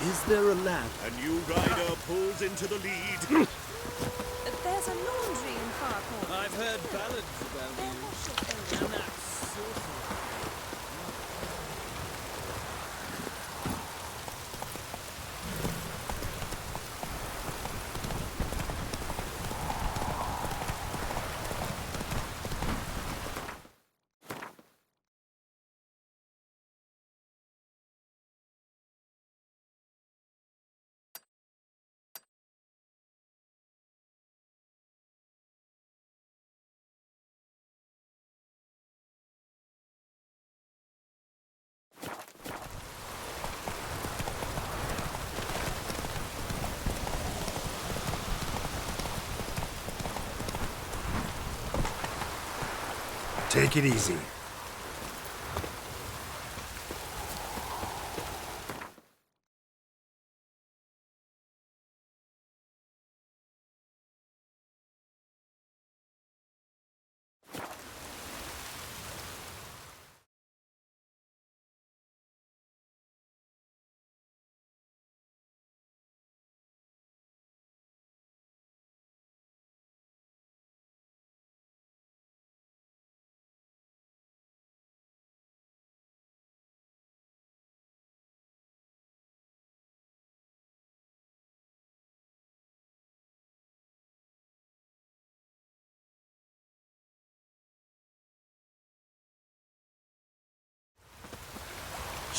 Is there a land? A new rider pulls into the lead. There's a laundry in Far Corner. I've heard ballads about you. And that's Take it easy.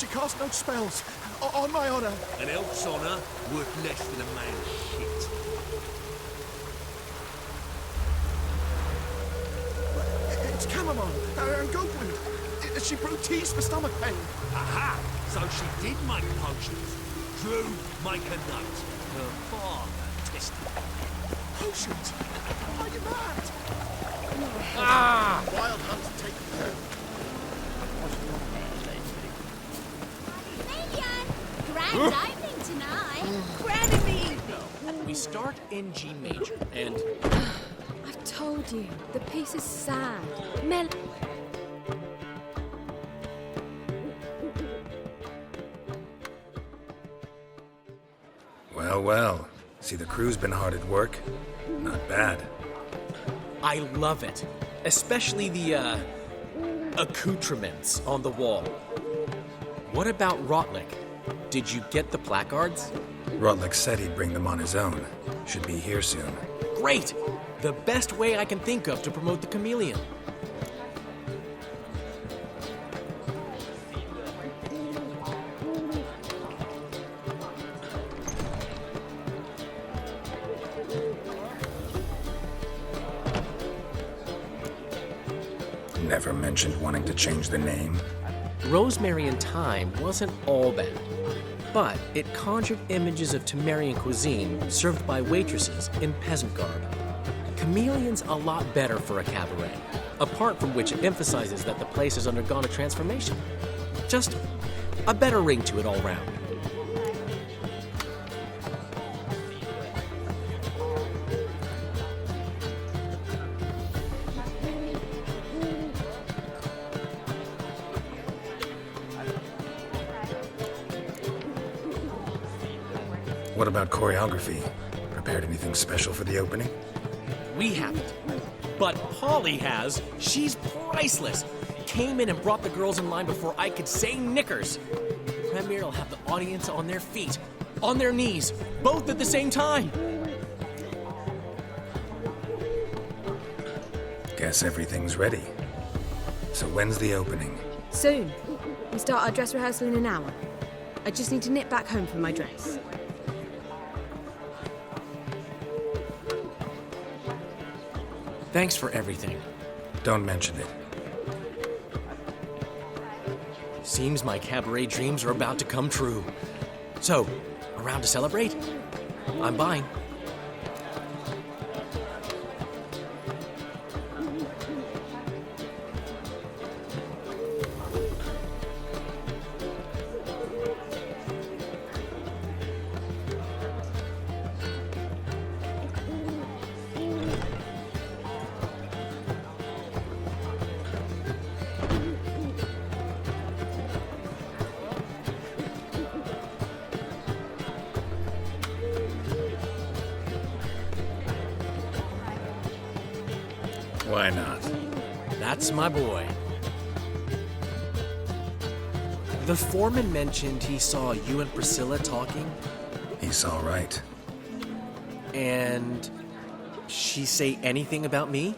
she cast no spells. On my honor. An elf's honor worth less than a man's shit. It's chamomile and goatweed. She brewed teas for stomach pain. Aha! So she did make potions. Drew, make a note. Her father tested potions. Are you mad? Ah! Wild hunts take care. Grand opening tonight. Grand in the evening. We start in G major, and... I've told you, the piece is sad. Mel... Well, well. See, the crew's been hard at work. Not bad. I love it. Especially the, accoutrements on the wall. What about Rotlick? Did you get the placards? Rotlick said he'd bring them on his own. Should be here soon. Great! The best way I can think of to promote the chameleon. Never mentioned wanting to change the name. Rosemary in Time wasn't all bad, but it conjured images of Temerian cuisine served by waitresses in peasant garb. Chameleon's a lot better for a cabaret, apart from which it emphasizes that the place has undergone a transformation. Just a better ring to it all round. What about choreography? Prepared anything special for the opening? We haven't. But Polly has. She's priceless. Came in and brought the girls in line before I could say knickers. Premier will have the audience on their feet, on their knees, both at the same time. Guess everything's ready. So when's the opening? Soon. We start our dress rehearsal in an hour. I just need to nip back home for my dress. Thanks for everything. Don't mention it. Seems my cabaret dreams are about to come true. So, around to celebrate? I'm buying. Why not? That's my boy. The foreman mentioned he saw you and Priscilla talking. He's all right. And she say anything about me?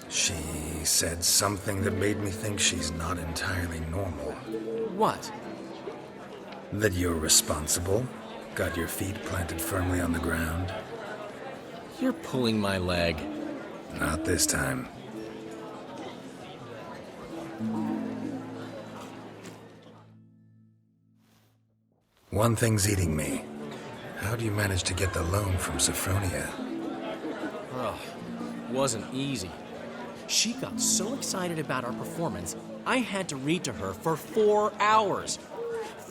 She said something that made me think she's not entirely normal. What? That you're responsible, got your feet planted firmly on the ground. You're pulling my leg. Not this time. One thing's eating me. How do you manage to get the loan from Sophronia? Ugh, wasn't easy. She got so excited about our performance, I had to read to her for 4 hours.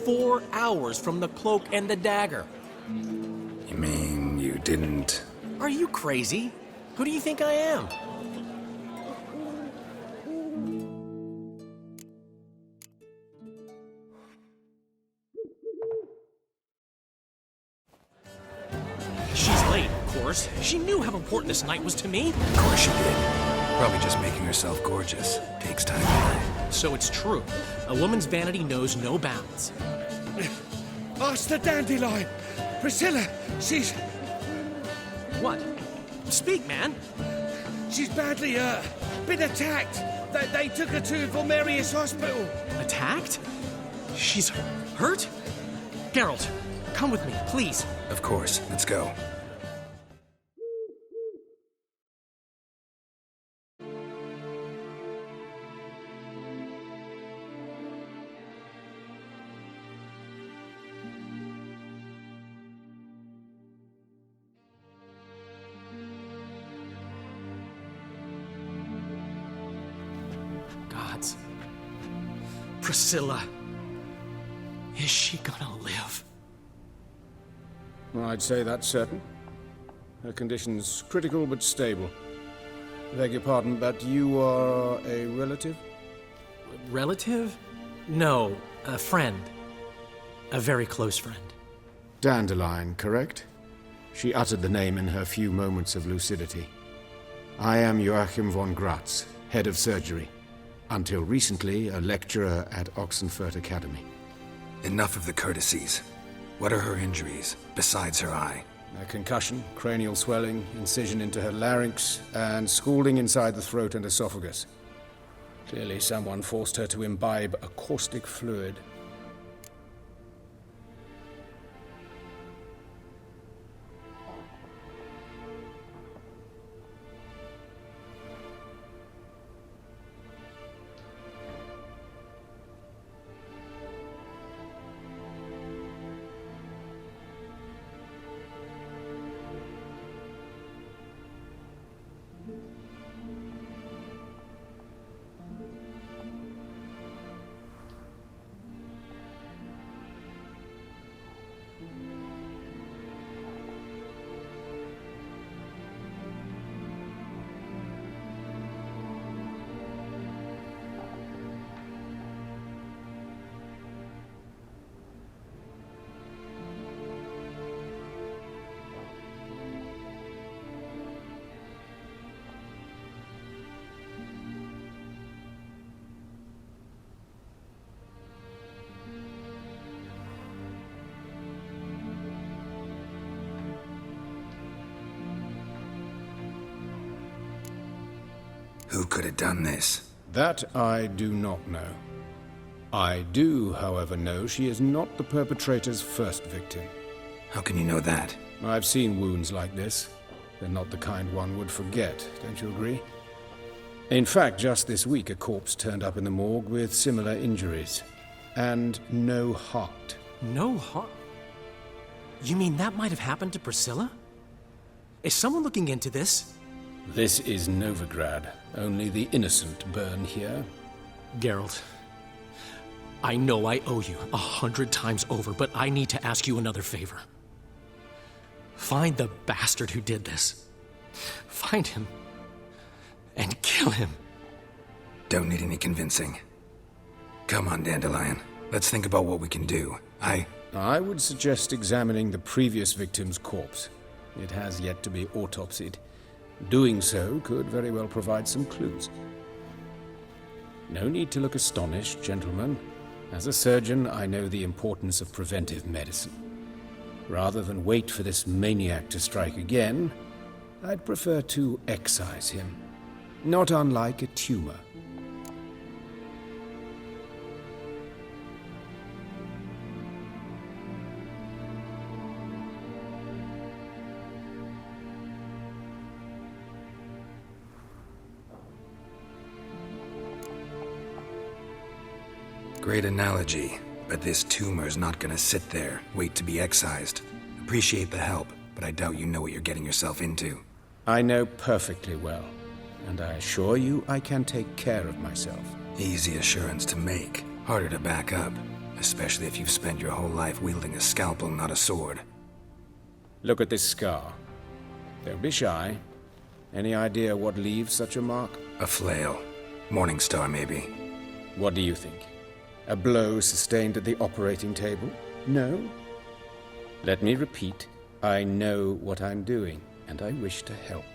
4 hours from the Cloak and the Dagger. You mean you didn't... Are you crazy? Who do you think I am? She's late, of course. She knew how important this night was to me. Of course she did. Probably just making herself gorgeous. Takes time. So it's true. A woman's vanity knows no bounds. Master Dandelion! Priscilla, she's... What? Speak, man. She's badly, been attacked. They took her to Volmerius Hospital. Attacked? She's hurt? Geralt, come with me, please. Of course. Let's go. Gods. Priscilla. Is she gonna live? I'd say that's certain. Her condition's critical but stable. Beg your pardon, but you are a relative? Relative? No, a friend. A very close friend. Dandelion, correct? She uttered the name in her few moments of lucidity. I am Joachim von Gratz, head of surgery. Until recently, a lecturer at Oxenfurt Academy. Enough of the courtesies. What are her injuries, besides her eye? A concussion, cranial swelling, incision into her larynx, and scalding inside the throat and esophagus. Clearly someone forced her to imbibe a caustic fluid. Who could have done this? That I do not know. I do, however, know she is not the perpetrator's first victim. How can you know that? I've seen wounds like this. They're not the kind one would forget, don't you agree? In fact, just this week a corpse turned up in the morgue with similar injuries. And no heart. No heart? You mean that might have happened to Priscilla? Is someone looking into this? This is Novigrad. Only the innocent burn here. Geralt, I know I owe you 100 times over, but I need to ask you another favor. Find the bastard who did this. Find him and kill him. Don't need any convincing. Come on, Dandelion. Let's think about what we can do. I would suggest examining the previous victim's corpse. It has yet to be autopsied. Doing so could very well provide some clues. No need to look astonished, gentlemen. As a surgeon, I know the importance of preventive medicine. Rather than wait for this maniac to strike again, I'd prefer to excise him. Not unlike a tumor. Great analogy, but this tumor's not gonna sit there, wait to be excised. Appreciate the help, but I doubt you know what you're getting yourself into. I know perfectly well, and I assure you I can take care of myself. Easy assurance to make, harder to back up, especially if you've spent your whole life wielding a scalpel, not a sword. Look at this scar. Don't be shy. Any idea what leaves such a mark? A flail. Morningstar, maybe. What do you think? A blow sustained at the operating table? No? Let me repeat. I know what I'm doing, and I wish to help.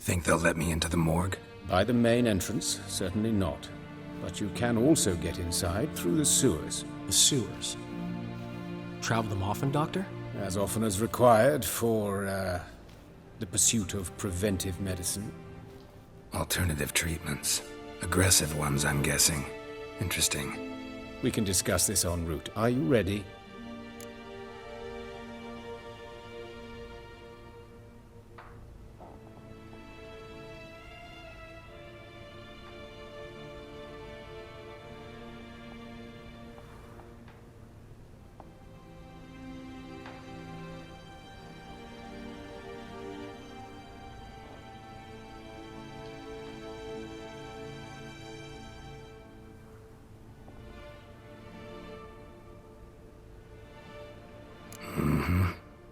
Think they'll let me into the morgue? By the main entrance, certainly not. But you can also get inside through the sewers. The sewers? Travel them often, Doctor? As often as required for, the pursuit of preventive medicine. Alternative treatments. Aggressive ones, I'm guessing. Interesting. We can discuss this en route. Are you ready?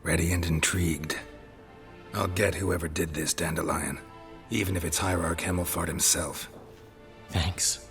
Ready and intrigued. I'll get whoever did this, Dandelion. Even if it's Hierarch Hemmelfart himself. Thanks.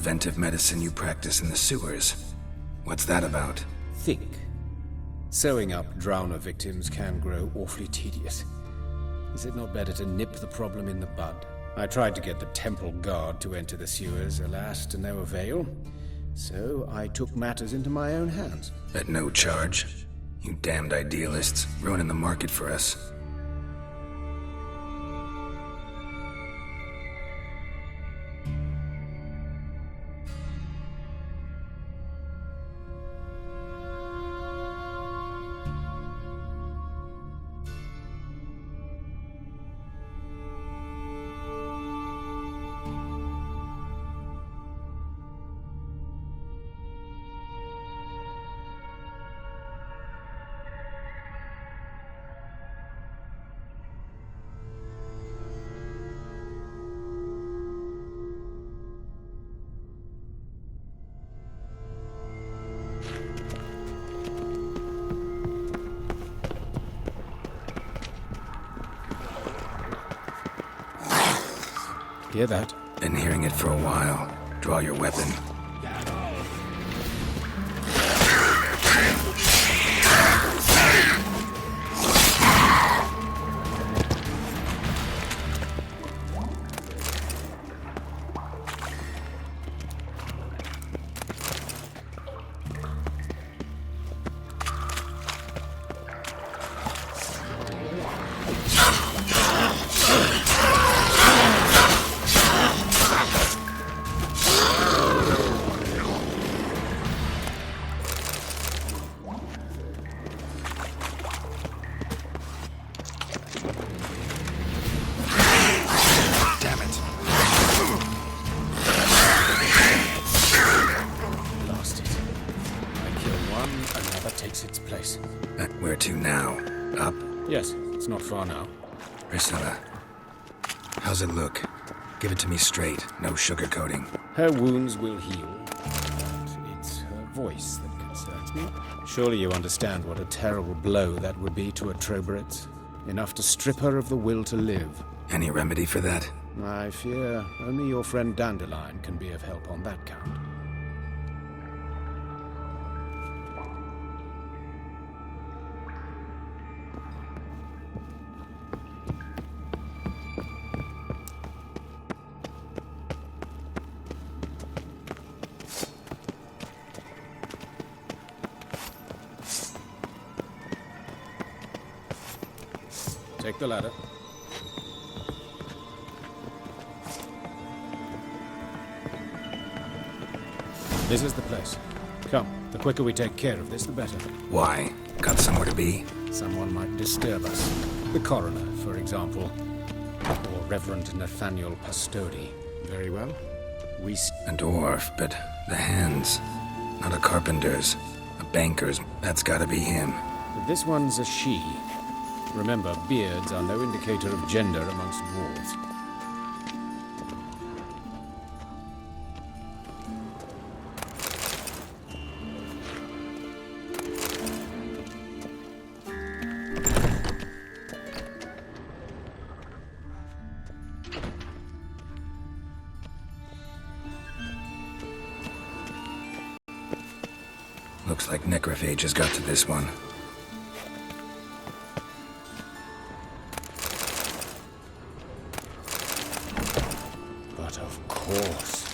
preventive medicine you practice in the sewers. What's that about? Think. Sewing up drowner victims can grow awfully tedious. Is it not better to nip the problem in the bud? I tried to get the temple guard to enter the sewers, alas, to no avail. So I took matters into my own hands. At no charge. You damned idealists, ruining the market for us. Hear that? Been hearing it for a while. Draw your weapon. Where to now? Up? Yes, it's not far now. Priscilla, how's it look? Give it to me straight, no sugarcoating. Her wounds will heal, but it's her voice that concerns me. Surely you understand what a terrible blow that would be to a Troberitz. Enough to strip her of the will to live. Any remedy for that? I fear only your friend Dandelion can be of help on that count. Take the ladder. This is the place. Come, the quicker we take care of this, the better. Why? Got somewhere to be? Someone might disturb us. The coroner, for example. Or Reverend Nathaniel Pastodi. Very well. A dwarf, but the hands. Not a carpenter's. A banker's. That's gotta be him. But this one's a she. Remember, beards are no indicator of gender amongst dwarves. Looks like necrophage has got to this one. But of course.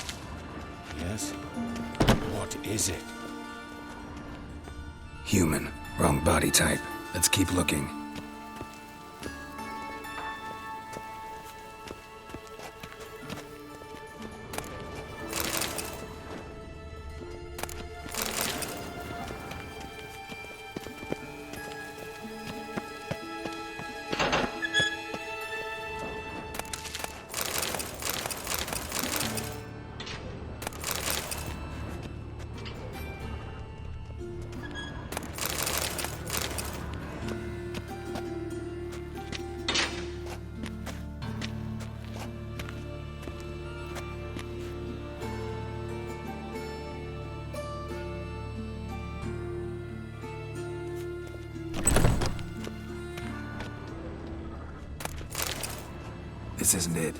Yes? What is it? Human. Wrong body type. Let's keep looking. This isn't it.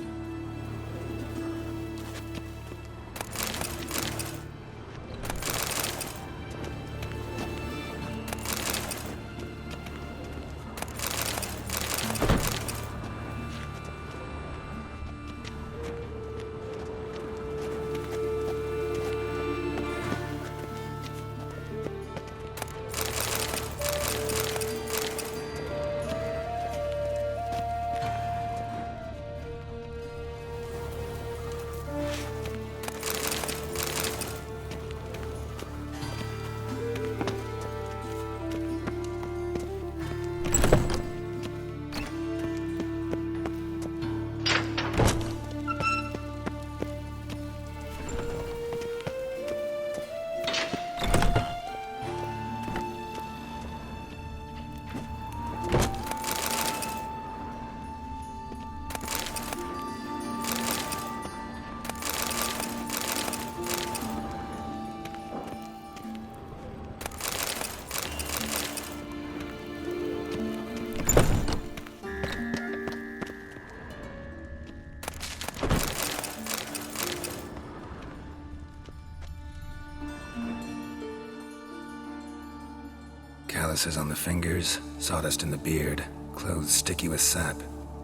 Calluses on the fingers, sawdust in the beard, clothes sticky with sap.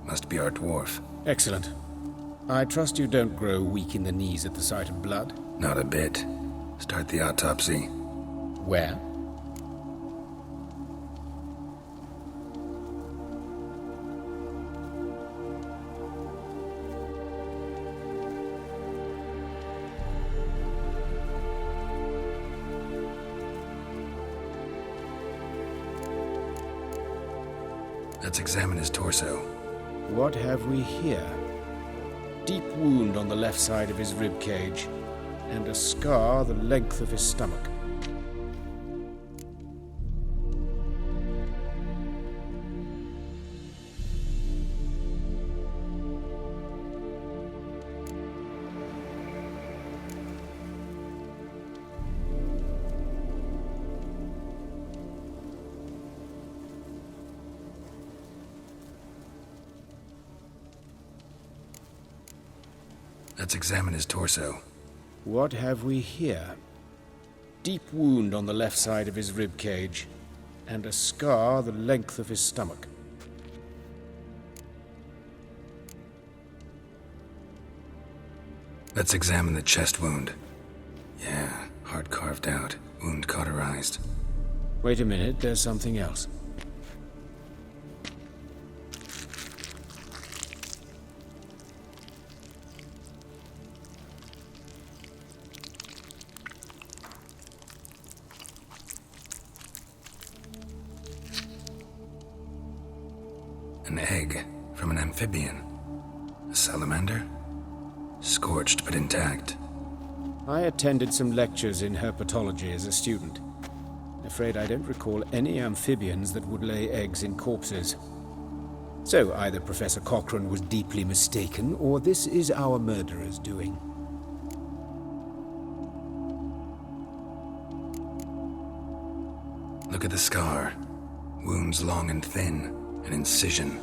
Must be our dwarf. Excellent. I trust you don't grow weak in the knees at the sight of blood? Not a bit. Start the autopsy. Where? Let's examine his torso. What have we here? Deep wound on the left side of his rib cage, and a scar the length of his stomach. Let's examine his torso. What have we here? Deep wound on the left side of his rib cage, and a scar the length of his stomach. Let's examine the chest wound. Yeah, heart carved out, wound cauterized. Wait a minute, there's something else. An egg from an amphibian. A salamander? Scorched but intact. I attended some lectures in herpetology as a student. Afraid I don't recall any amphibians that would lay eggs in corpses. So either Professor Cochrane was deeply mistaken, or this is our murderer's doing. Look at the scar. Wounds long and thin. An incision.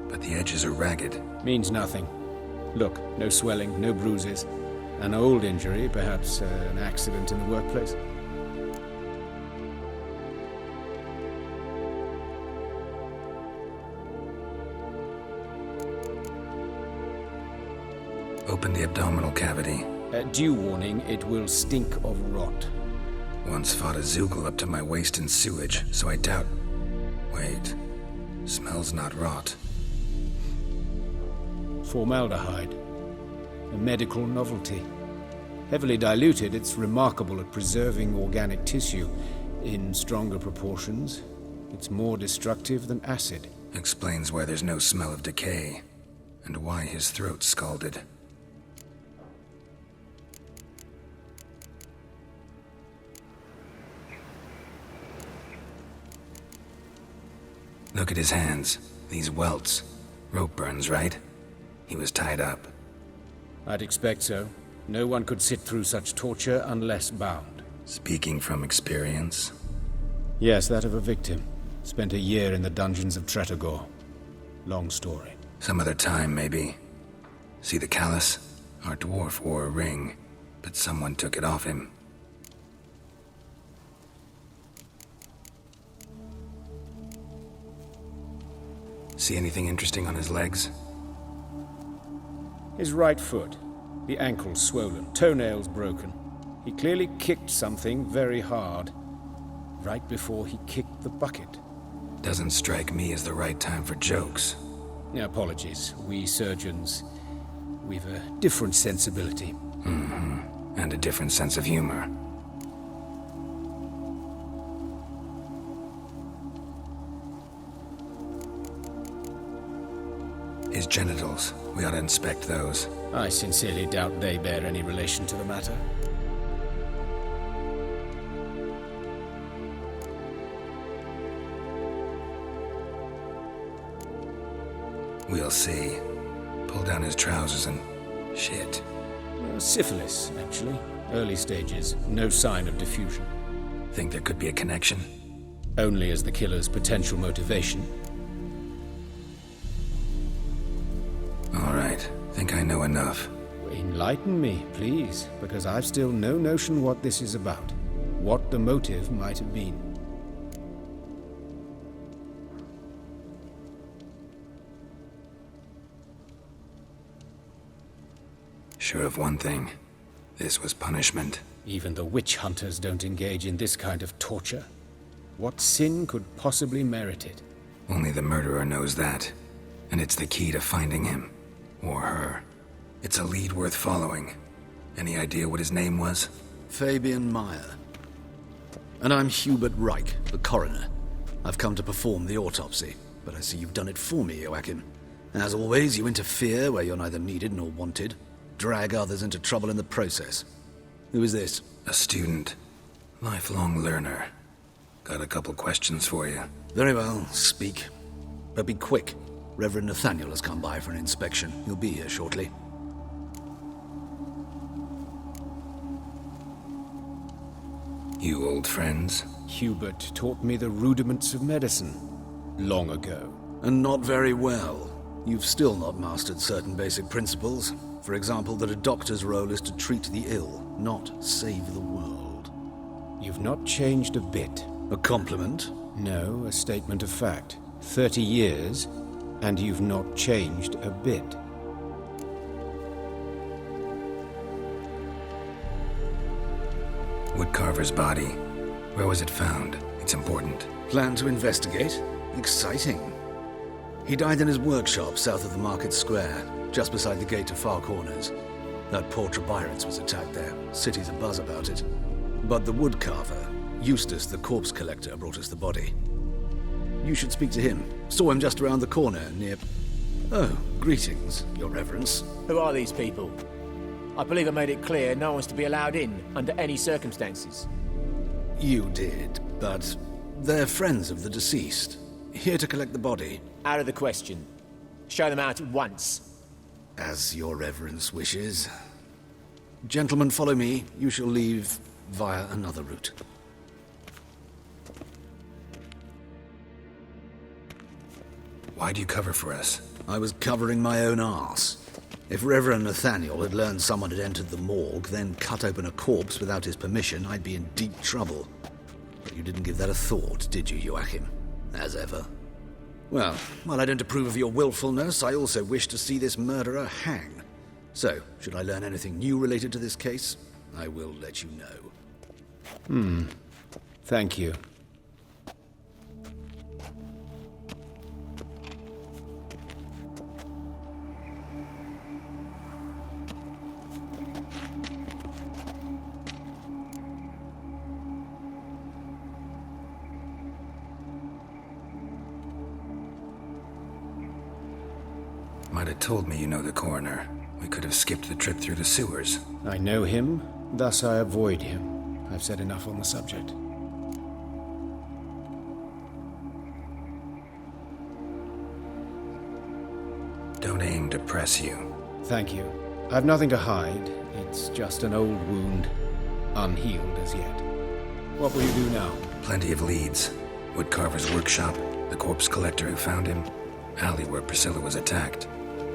But the edges are ragged. Means nothing. Look, no swelling, no bruises. An old injury, perhaps an accident in the workplace. Open the abdominal cavity. Due warning, it will stink of rot. Once fought a Zoogle up to my waist in sewage, so I doubt... Wait. Smells not rot. Formaldehyde. A medical novelty. Heavily diluted, it's remarkable at preserving organic tissue. In stronger proportions, it's more destructive than acid. Explains why there's no smell of decay, and why his throat's scalded. Look at his hands. These welts. Rope burns, right? He was tied up. I'd expect so. No one could sit through such torture unless bound. Speaking from experience? Yes, that of a victim. Spent a year in the dungeons of Tretogor. Long story. Some other time, maybe. See the callus? Our dwarf wore a ring, but someone took it off him. See anything interesting on his legs? His right foot. The ankle swollen, toenails broken. He clearly kicked something very hard. Right before he kicked the bucket. Doesn't strike me as the right time for jokes. Apologies. We surgeons, we've a different sensibility. Mm-hmm. And a different sense of humor. His genitals. We ought to inspect those. I sincerely doubt they bear any relation to the matter. We'll see. Pull down his trousers and... shit. Syphilis, actually. Early stages. No sign of diffusion. Think there could be a connection? Only as the killer's potential motivation. All right. Think I know enough. Enlighten me, please, because I've still no notion what this is about. What the motive might have been. Sure of one thing. This was punishment. Even the witch hunters don't engage in this kind of torture. What sin could possibly merit it? Only the murderer knows that. And it's the key to finding him. Or her. It's a lead worth following. Any idea what his name was? Fabian Meyer. And I'm Hubert Reich, the coroner. I've come to perform the autopsy, but I see you've done it for me, Joachim. As always, you interfere where you're neither needed nor wanted. Drag others into trouble in the process. Who is this? A student. Lifelong learner. Got a couple questions for you. Very well, speak. But be quick. Reverend Nathaniel has come by for an inspection. He'll be here shortly. You old friends? Hubert taught me the rudiments of medicine long ago. And not very well. You've still not mastered certain basic principles. For example, that a doctor's role is to treat the ill, not save the world. You've not changed a bit. A compliment? No, a statement of fact. 30 years, and you've not changed a bit. Woodcarver's body. Where was it found? It's important. Plan to investigate? Exciting. He died in his workshop south of the market square, just beside the gate to Far Corners. That poor Trebirance was attacked there. City's abuzz about it. But the woodcarver, Eustace the corpse collector, brought us the body. You should speak to him. Saw him just around the corner near... Oh, greetings, Your Reverence. Who are these people? I believe I made it clear no one's to be allowed in under any circumstances. You did, but they're friends of the deceased. Here to collect the body. Out of the question. Show them out at once. As Your Reverence wishes. Gentlemen, follow me. You shall leave via another route. Why'd you cover for us? I was covering my own arse. If Reverend Nathaniel had learned someone had entered the morgue, then cut open a corpse without his permission, I'd be in deep trouble. But you didn't give that a thought, did you, Joachim? As ever. Well, while I don't approve of your willfulness, I also wish to see this murderer hang. So, should I learn anything new related to this case, I will let you know. Thank you. Might have told me you know the coroner. We could have skipped the trip through the sewers. I know him, thus I avoid him. I've said enough on the subject. Don't aim to press you. Thank you. I've nothing to hide. It's just an old wound, unhealed as yet. What will you do now? Plenty of leads. Woodcarver's workshop, the corpse collector who found him, alley where Priscilla was attacked.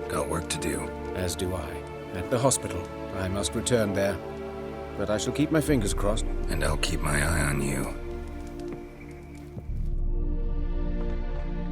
Got work to do. As do I. At the hospital. I must return there. But I shall keep my fingers crossed. And I'll keep my eye on you.